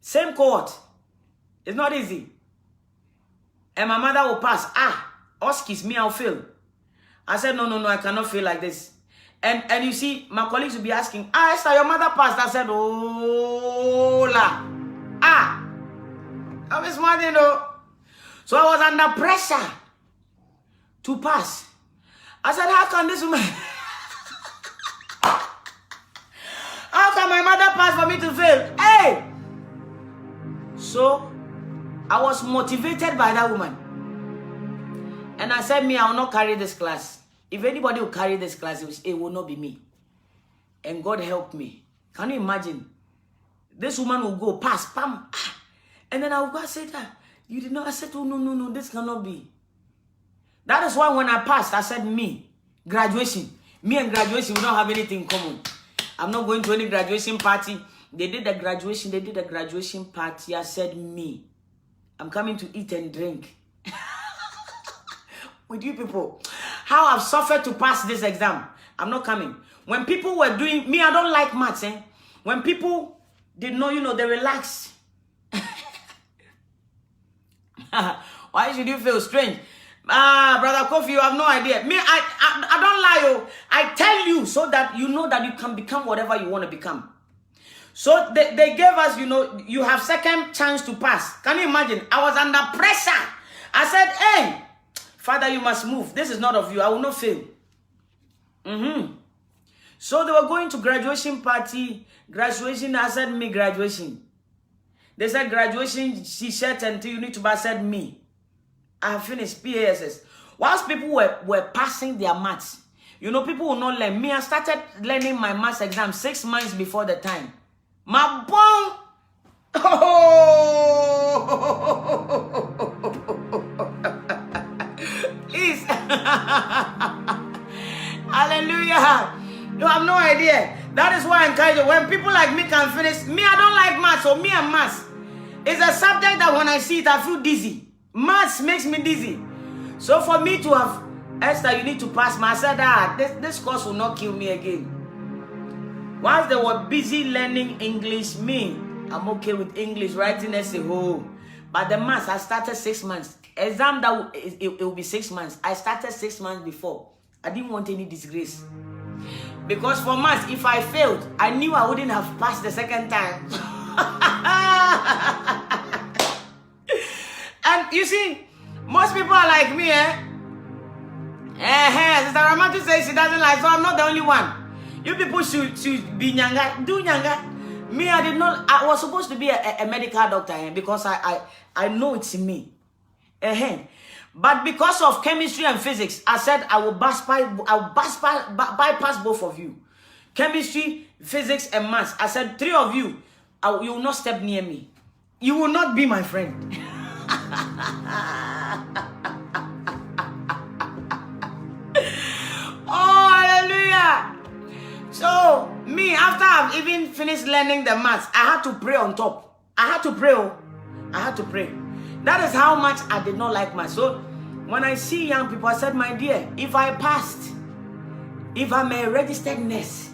Same cohort. It's not easy. And my mother will pass. Oskis, me, I'll fail. I said, no, I cannot fail like this. And you see, my colleagues will be asking, Esther, your mother passed. I said, oh, la. I was smart, you know. So I was under pressure to pass. I said, how can this woman... How can my mother pass for me to fail? Hey! So, I was motivated by that woman. And I said, I will not carry this class. If anybody will carry this class, it will not be me. And God helped me. Can you imagine? This woman will go, pass, pam. And then I will go and say that. You did not. I said, oh, no, this cannot be. That is why when I passed, I said, graduation. Me and graduation, we don't have anything in common. I'm not going to any graduation party. They did the graduation party. I said, I'm coming to eat and drink. With you people. How I've suffered to pass this exam. I'm not coming. When people were doing, I don't like maths. When people did not, they relax. Why should you feel strange? Brother Kofi, you have no idea. I don't lie. I tell you so that you know that you can become whatever you want to become. So they gave us, you have second chance to pass. Can you imagine? I was under pressure. I said, hey, Father, you must move. This is not of you. I will not fail. So they were going to graduation party. Graduation, I said, me, graduation. They said, graduation, t-shirt until you need to buy. I said, me. I have finished PASS. Whilst people were passing their maths, people will not learn. Me, I started learning my maths exam 6 months before the time. My bone. Oh. Please. Hallelujah. You have no idea. That is why I encourage you. When people like me can finish, me, I don't like maths. So me and maths is a subject that when I see it, I feel dizzy. Maths makes me dizzy. So for me to have, Esther, you need to pass maths. I said, this course will not kill me again. Once they were busy learning English, me, I'm okay with English, writing essay, but the maths, I started 6 months. Exam, it will be 6 months. I started 6 months before. I didn't want any disgrace. Because for maths, if I failed, I knew I wouldn't have passed the second time. And you see, most people are like me, Sister Ramatu says she doesn't like, so I'm not the only one. You people should be nyanga, do nyanga. Me, I did not. I was supposed to be a medical doctor because I know it's in me. But because of chemistry and physics, I said I will bypass both of you. Chemistry, physics, and maths. I said 3 of you, you will not step near me. You will not be my friend. Oh, hallelujah. So, me, after I've even finished learning the maths, I had to pray on top. I had to pray. That is how much I did not like maths. So, when I see young people, I said, my dear, if I passed, if I'm a registered nurse,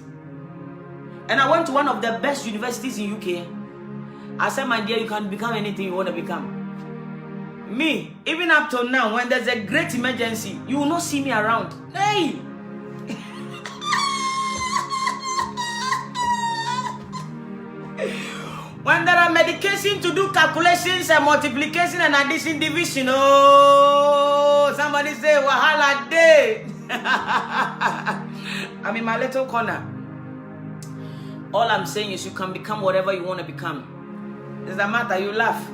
and I went to one of the best universities in UK, I said, my dear, you can become anything you want to become. Me, even up till now, when there's a great emergency, you will not see me around. Hey! When there are medication to do calculations and multiplication and addition, division, somebody say, wahala day. I'm in my little corner. All I'm saying is you can become whatever you want to become. Does that matter? You laugh.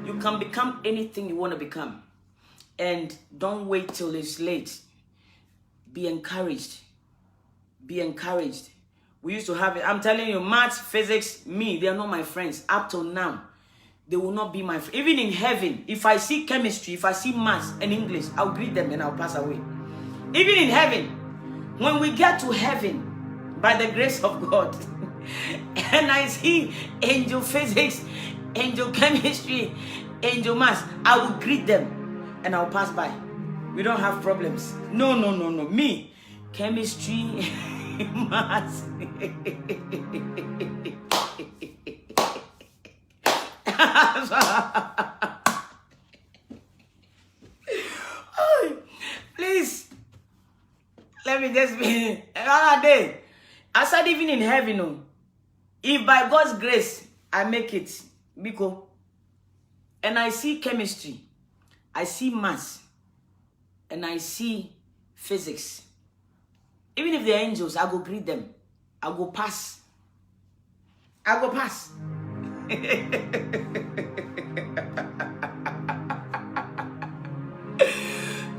You can become anything you want to become. And don't wait till it's late. Be encouraged. Be encouraged. We used to have it. I'm telling you, maths, physics, me, they are not my friends. Up till now, they will not be my friends. Even in heaven, if I see chemistry, if I see maths and English, I'll greet them and I'll pass away. Even in heaven, when we get to heaven, by the grace of God, and I see angel physics, angel chemistry, angel maths, I will greet them and I'll pass by. We don't have problems. No. Me, chemistry, maths. Please, let me just be another day. I said even in heaven, if by God's grace I make it, Biko, and I see chemistry, I see maths, and I see physics. Even if they're angels, I go greet them. I go pass.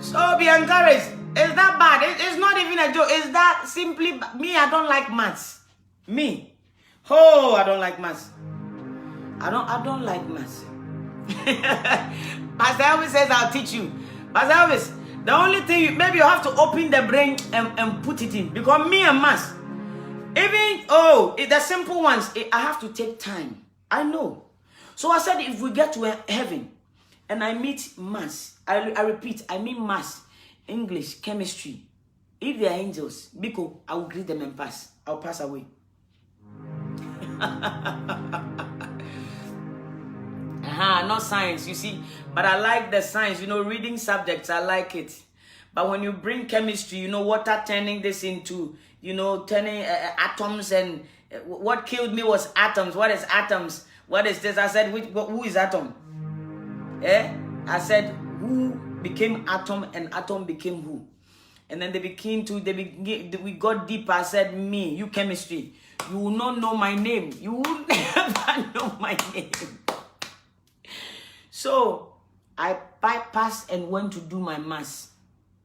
So be encouraged. It's that bad. It's not even a joke. It's that simply me. I don't like maths. Me. Oh, I don't like maths. I don't like maths. Pastor Elvis says I'll teach you. Pastor Elvis, the only thing maybe you have to open the brain and put it in, because me and maths, even the simple ones, I have to take time. I know. So I said if we get to heaven and I meet maths, I repeat, I mean maths, English, chemistry. If they are angels, Biko, I will greet them and pass. I'll pass away. Not science, you see. But I like the science, reading subjects, I like it. But when you bring chemistry, water turning this into, turning atoms, and what killed me was atoms. What is atoms? What is this? I said, who is atom? I said, who became atom, and atom became who? And then we got deeper. I said, me, you chemistry. You will not know my name. You will never know my name. So I bypassed and went to do my mass.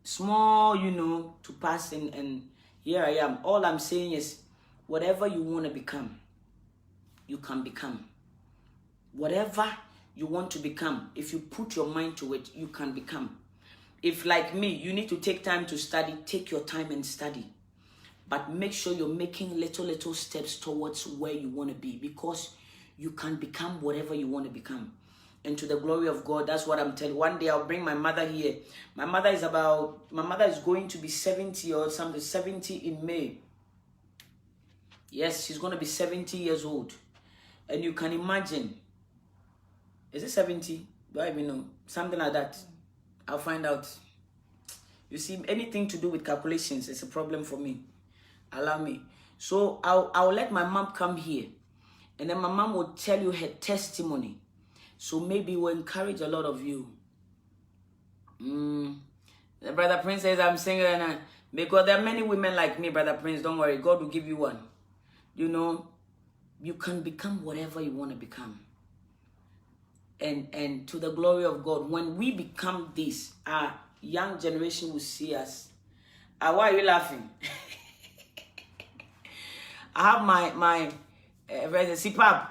Small, to pass, and here I am. All I'm saying is, whatever you want to become, you can become. Whatever you want to become, if you put your mind to it, you can become. If, like me, you need to take time to study, take your time and study. But make sure you're making little steps towards where you want to be, because you can become whatever you want to become. And to the glory of God, that's what I'm telling you. One day I'll bring my mother here. My mother is going to be 70 or something, 70 in May. Yes, she's going to be 70 years old. And you can imagine, is it 70? Do I even know? Something like that. I'll find out. You see, anything to do with calculations is a problem for me. Allow me. So I'll let my mom come here, and then my mom will tell you her testimony. So maybe we'll encourage a lot of you. Brother Prince says I'm single, and because there are many women like me, Brother Prince. Don't worry, God will give you one. You can become whatever you want to become. And to the glory of God, when we become this, our young generation will see us. Why are you laughing? I have my Sipap.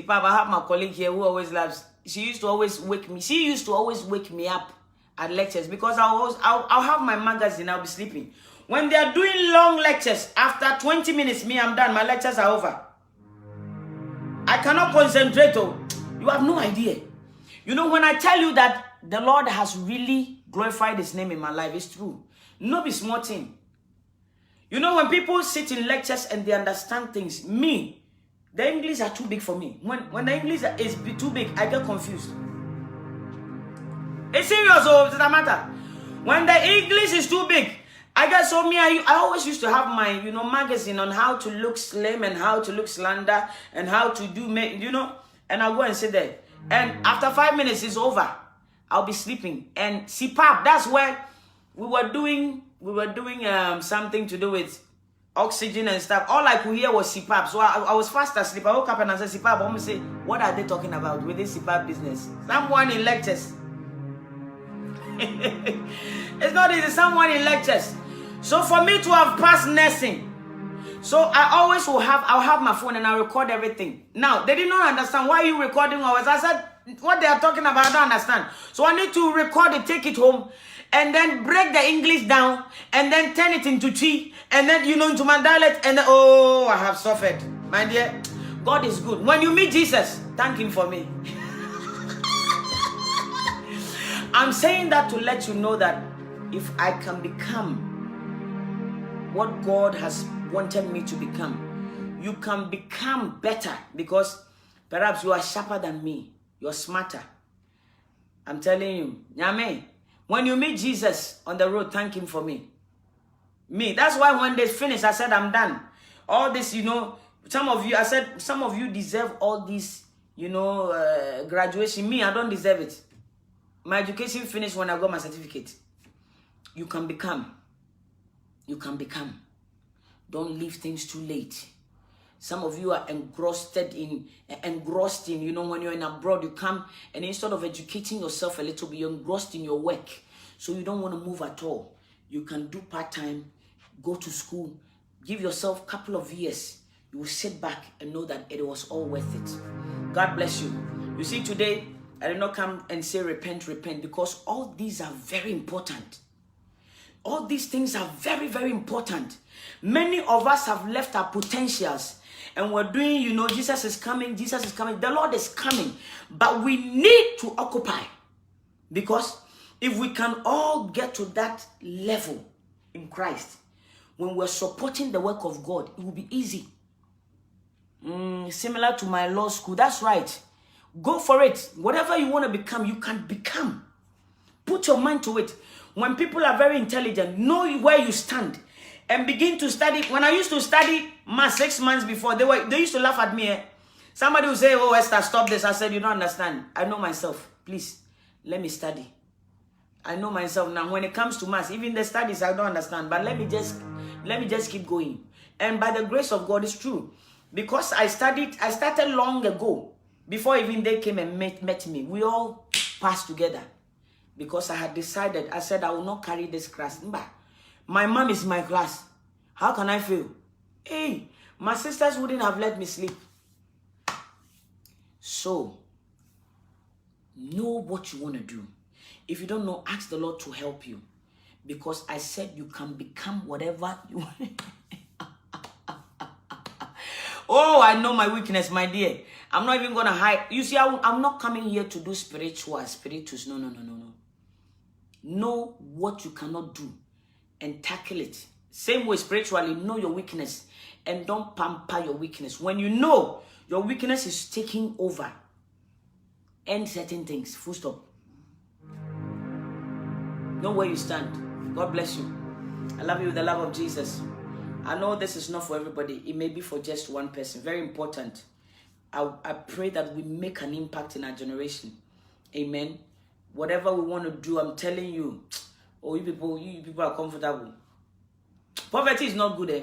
I have my colleague here who always laughs. She used to always wake me up at lectures, because I'll have my magazine. I'll be sleeping. When they are doing long lectures, after 20 minutes, I'm done. My lectures are over. I cannot concentrate. You have no idea. When I tell you that the Lord has really glorified His name in my life, it's true. No be small thing. When people sit in lectures and they understand things, the English are too big for me. When the English is too big, I get confused. It's serious, it doesn't matter. When the English is too big, I always used to have my, magazine on how to look slim and how to look slender and how to do, and I'll go and sit there. And after 5 minutes, it's over. I'll be sleeping. And CPAP, that's where we were doing something to do with oxygen and stuff. All I could hear was CPAP. So I was fast asleep. I woke up and I said, CPAP. I'm going to say, what are they talking about with this CPAP business? Someone in lectures. It's not easy. Someone in lectures. So for me to have passed nursing, so I'll have my phone and I record everything. Now, they did not understand why you recording always. I said, what they are talking about, I don't understand. So I need to record it, take it home, and then break the English down, and then turn it into Chi, and then, into my dialect, and then, I have suffered. My dear, God is good. When you meet Jesus, thank Him for me. I'm saying that to let you know that if I can become what God has wanted me to become, you can become better, because perhaps you are sharper than me. You're smarter. I'm telling you. Nyame, when you meet Jesus on the road, thank Him for me. That's why when they finished, I said, I'm done. All this, some of you deserve all this, graduation. I don't deserve it. My education finished when I got my certificate. You can become. You can become. Don't leave things too late. Some of you are engrossed in, when you're in abroad, you come and instead of educating yourself a little bit, you're engrossed in your work. So you don't want to move at all. You can do part-time, go to school, give yourself a couple of years. You will sit back and know that it was all worth it. God bless you. You see, today, I did not come and say repent, because all these are very important. All these things are very, very important. Many of us have left our potentials and we're doing, Jesus is coming. The Lord is coming. But we need to occupy. Because if we can all get to that level in Christ, when we're supporting the work of God, it will be easy. Similar to my law school. That's right. Go for it. Whatever you want to become, you can become. Put your mind to it. When people are very intelligent, know where you stand and begin to study. When I used to study math 6 months before, they used to laugh at me. Somebody would say, oh, Esther, stop this. I said, you don't understand. I know myself. Please, let me study. I know myself now. When it comes to math, even the studies, I don't understand. But let me just keep going. And by the grace of God, it's true. Because I started long ago. Before even they came and met me. We all passed together. Because I had decided, I said, I will not carry this class. My mom is my class. How can I feel? Hey, my sisters wouldn't have let me sleep. So, know what you want to do. If you don't know, ask the Lord to help you. Because I said you can become whatever you want. Oh, I know my weakness, my dear. I'm not even going to hide. You see, I'm not coming here to do spiritus. No. Know what you cannot do and tackle it. Same way spiritually, know your weakness and don't pamper your weakness. When you know your weakness is taking over, end certain things. Full stop. Know where you stand. God bless you. I love you with the love of Jesus. I know this is not for everybody. It may be for just one person. Very important. I pray that we make an impact in our generation. Amen. Whatever we want to do, I'm telling you. Oh, you people are comfortable. Poverty is not good, eh?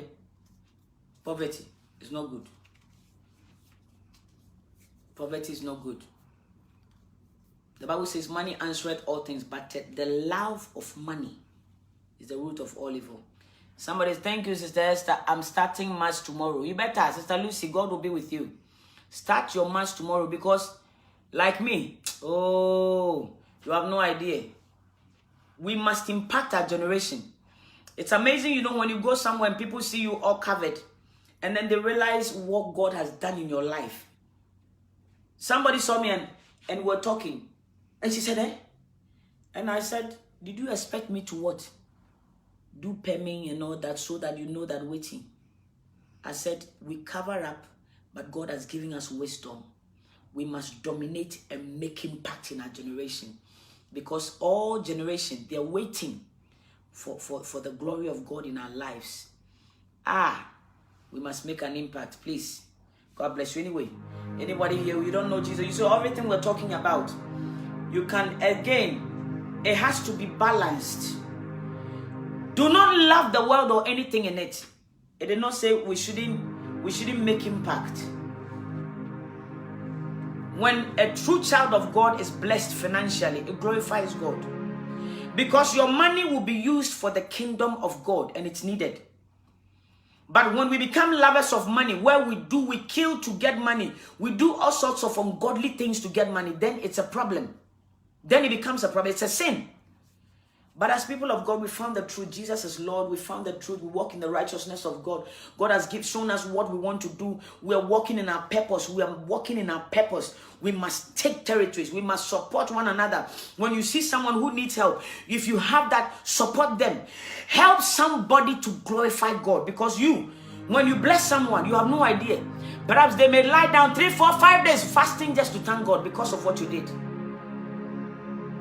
Poverty is not good. Poverty is not good. The Bible says money answereth all things, but the love of money is the root of all evil. Somebody, thank you, Sister Esther. I'm starting Mass tomorrow. You better, Sister Lucy, God will be with you. Start your Mass tomorrow because, like me, oh, you have no idea. We must impact our generation. It's amazing, when you go somewhere and people see you all covered, and then they realize what God has done in your life. Somebody saw me and we're talking. And she said, eh? And I said, did you expect me to what? Do pemming and all that so that you know that waiting? I said, we cover up, but God has given us wisdom. We must dominate and make impact in our generation. Because all generation, they're waiting for the glory of God in our lives. We must make an impact, please. God bless you. Anyway, anybody here, you don't know Jesus, you see everything we're talking about. You can, again, it has to be balanced. Do not love the world or anything in it. It did not say we shouldn't make impact. When a true child of God is blessed financially, it glorifies God. Because your money will be used for the kingdom of God and it's needed. But when we become lovers of money, where we kill to get money, we do all sorts of ungodly things to get money, then it's a problem. Then it becomes a problem. It's a sin. But as people of God, we found the truth. Jesus is Lord. We found the truth. We walk in the righteousness of God. God has shown us what we want to do. We are walking in our purpose. We are walking in our purpose. We must take territories. We must support one another. When you see someone who needs help, if you have that, support them. Help somebody to glorify God. Because when you bless someone, you have no idea. Perhaps they may lie down 3, 4, 5 days fasting just to thank God because of what you did.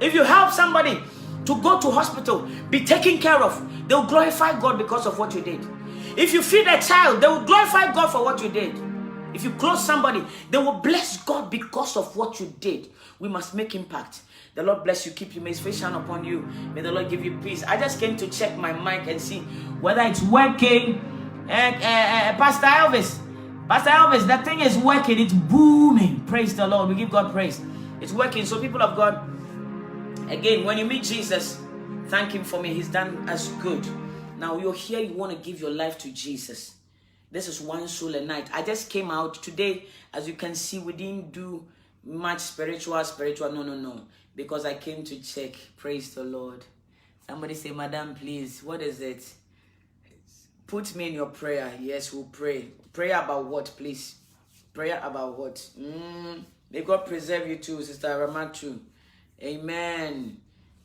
If you help somebody to go to hospital, be taken care of, they will glorify God because of what you did. If you feed a child, they will glorify God for what you did. If you clothe somebody, they will bless God because of what you did. We must make impact. The Lord bless you, keep you, may His face shine upon you. May the Lord give you peace. I just came to check my mic and see whether it's working. Pastor Elvis, that thing is working. It's booming. Praise the Lord. We give God praise. It's working. So people of God, again, when you meet Jesus, thank Him for me. He's done us good. Now you're here, you want to give your life to Jesus. This is one soul a night. I just came out today. As you can see, we didn't do much spiritual. No. Because I came to check. Praise the Lord. Somebody say, Madam, please, what is it? Put me in your prayer. Yes, we'll pray. Prayer about what, please? Prayer about what? May God preserve you too, Sister Ramatu. Amen.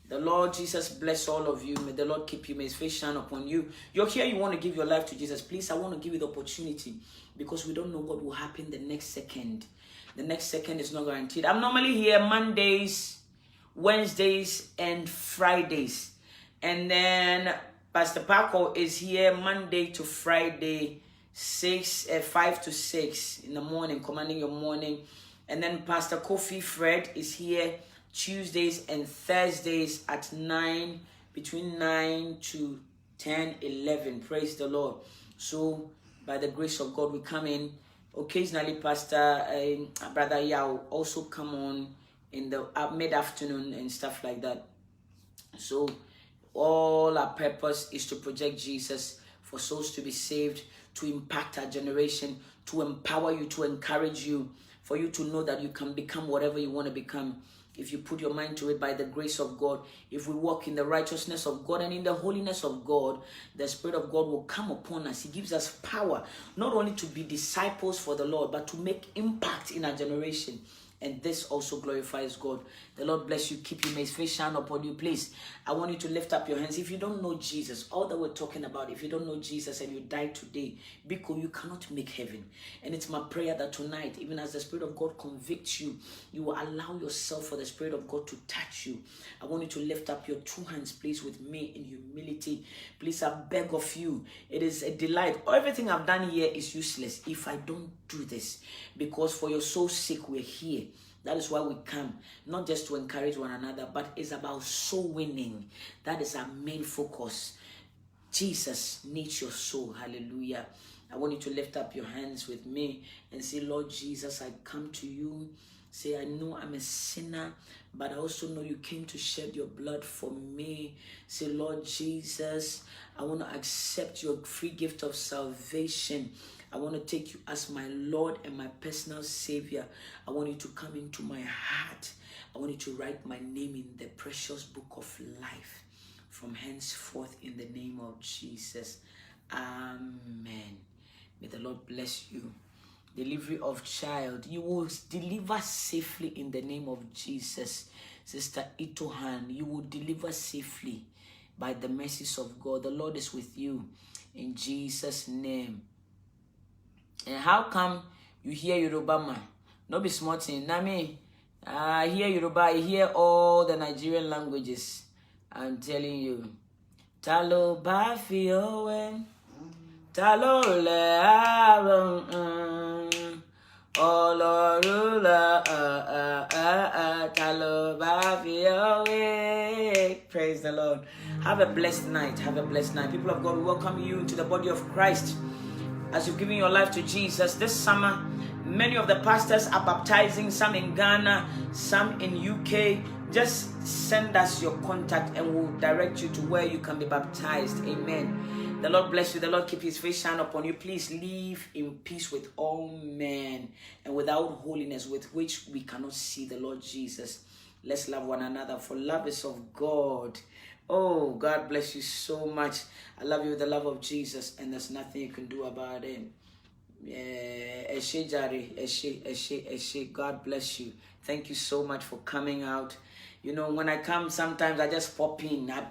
The Lord Jesus bless all of you. May the Lord keep you. May His face shine upon you. You're here, you want to give your life to Jesus. Please, I want to give you the opportunity because we don't know what will happen the next second. The next second is not guaranteed. I'm normally here Mondays, Wednesdays, and Fridays. And then Pastor Paco is here Monday to Friday, 5 to 6 in the morning, commanding your morning. And then Pastor Kofi Fred is here Tuesdays and Thursdays at 9, between 9 to 10, 11. Praise the Lord. So by the grace of God, we come in. Occasionally, Pastor Brother Yao also come on in the mid-afternoon and stuff like that. So all our purpose is to project Jesus, for souls to be saved, to impact our generation, to empower you, to encourage you, for you to know that you can become whatever you want to become. If you put your mind to it, by the grace of God, if we walk in the righteousness of God and in the holiness of God, the Spirit of God will come upon us. He gives us power, not only to be disciples for the Lord, but to make impact in our generation. And this also glorifies God. The Lord bless you, keep you, may His face shine upon you. Please, I want you to lift up your hands. If you don't know Jesus, all that we're talking about, if you don't know Jesus and you die today, because you cannot make heaven. And it's my prayer that tonight, even as the Spirit of God convicts you, you will allow yourself for the Spirit of God to touch you. I want you to lift up your two hands, please, with me in humility. Please, I beg of you. It is a delight. Everything I've done here is useless if I don't do this, because for your soul's sake, we're here. That is why we come, not just to encourage one another, but it's about soul winning. That is our main focus. Jesus needs your soul. Hallelujah. I want you to lift up your hands with me and say, Lord Jesus, I come to you. Say, I know I'm a sinner, but I also know you came to shed your blood for me. Say, Lord Jesus, I want to accept your free gift of salvation. I want to take you as my Lord and my personal Savior. I want you to come into my heart. I want you to write my name in the precious book of life from henceforth, in the name of Jesus. Amen. May the Lord bless you. Delivery of child. You will deliver safely in the name of Jesus. Sister Itohan, you will deliver safely by the mercies of God. The Lord is with you in Jesus' name. And how come you hear Yoruba man? No be smart thing. Nami, I hear Yoruba, I hear all the Nigerian languages. I'm telling you. Talo ba fi owen, talo le aron, olorula talo ba fi owen. Praise the Lord. Have a blessed night. Have a blessed night. People of God, we welcome you into the body of Christ. As you've given your life to Jesus this summer, many of the pastors are baptizing, some in Ghana, some in UK. Just send us your contact and we'll direct you to where you can be baptized. Amen. The Lord bless you. The Lord keep His face shine upon you. Please live in peace with all men and without holiness, with which we cannot see the Lord Jesus. Let's love one another, for love is of God. Oh, God bless you so much. I love you with the love of Jesus, and there's nothing you can do about it. God bless you. Thank you so much for coming out. You know, when I come, sometimes I just pop in. I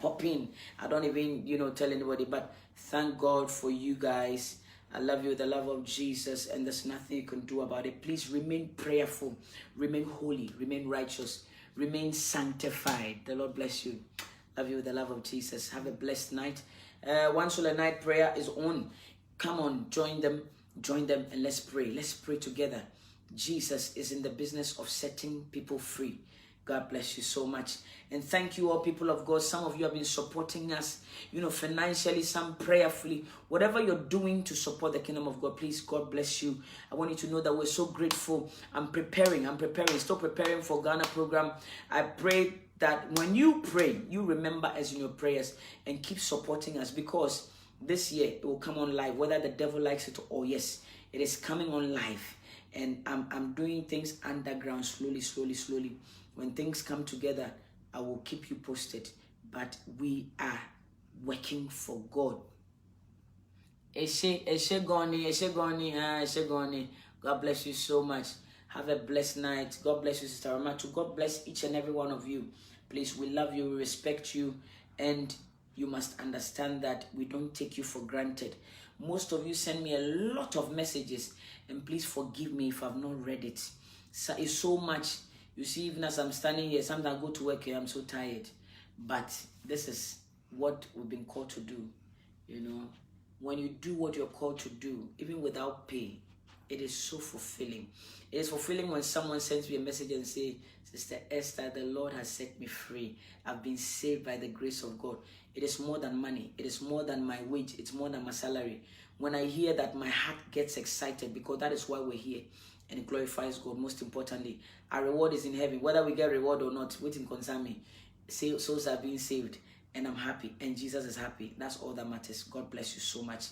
don't even, tell anybody. But thank God for you guys. I love you with the love of Jesus, and there's nothing you can do about it. Please remain prayerful, remain holy, remain righteous, remain sanctified. The Lord bless you. Love you with the love of Jesus. Have a blessed night. One Soul Night prayer is on. Come on, join them, and let's pray. Let's pray together. Jesus is in the business of setting people free. God bless you so much. And thank you all, people of God. Some of you have been supporting us, financially, some prayerfully. Whatever you're doing to support the kingdom of God, please, God bless you. I want you to know that we're so grateful. I'm preparing. Still preparing for Ghana program. I pray that when you pray, you remember us in your prayers and keep supporting us, because this year it will come on live, whether the devil likes it or yes, it is coming on live. And I'm doing things underground, slowly. When things come together, I will keep you posted. But we are working for God. Eshe goni. God bless you so much. Have a blessed night. God bless you, Sister Ramatu. God bless each and every one of you. Please, we love you, we respect you, and you must understand that we don't take you for granted. Most of you send me a lot of messages, and please forgive me if I've not read it. So it's so much. You see, even as I'm standing here, sometimes I go to work here, I'm so tired. But this is what we've been called to do. You know, when you do what you're called to do, even without pay, it is so fulfilling. It is fulfilling when someone sends me a message and say, Sister Esther, the Lord has set me free. I've been saved by the grace of God. It is more than money. It is more than my wage. It's more than my salary. When I hear that, my heart gets excited, because that is why we're here. And it glorifies God. Most importantly, our reward is in heaven. Whether we get reward or not, waiting concern me. Souls are being saved, and I'm happy, and Jesus is happy. That's all that matters. God bless you so much.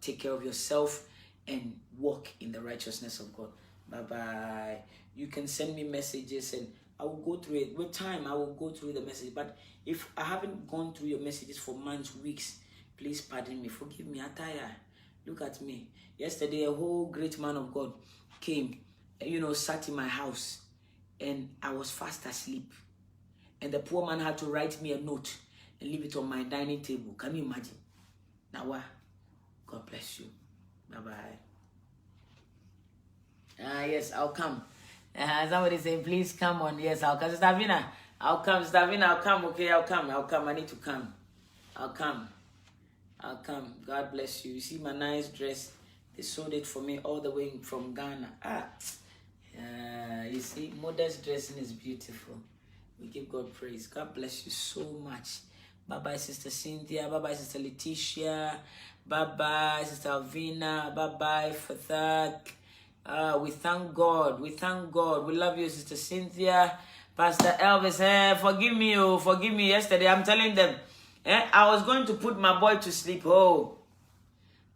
Take care of yourself and walk in the righteousness of God. Bye-bye. You can send me messages, and I will go through it. With time, I will go through the message. But if I haven't gone through your messages for months, weeks, please pardon me. Forgive me. I'm tired. Look at me. Yesterday, a whole great man of God came, sat in my house, and I was fast asleep. And the poor man had to write me a note and leave it on my dining table. Can you imagine? Now what? God bless you. Bye-bye. Yes, I'll come. Somebody saying, please come on. Yes, I'll come. Sister Vina, I'll come. Sister Vina, I'll come. Okay, I'll come. I need to come. I'll come. God bless you. You see my nice dress? They sold it for me all the way from Ghana. You see, modest dressing is beautiful. We give God praise. God bless you so much. Bye-bye, Sister Cynthia. Bye-bye, Sister Letitia. Bye-bye, Sister Alvina. Bye-bye, Fathak. We thank God. We love you, Sister Cynthia. Pastor Elvis, forgive me. Yesterday, I'm telling them, I was going to put my boy to sleep. Oh,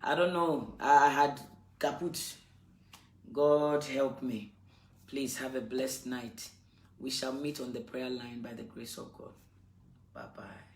I don't know. I had kaput. God help me. Please have a blessed night. We shall meet on the prayer line by the grace of God. Bye-bye.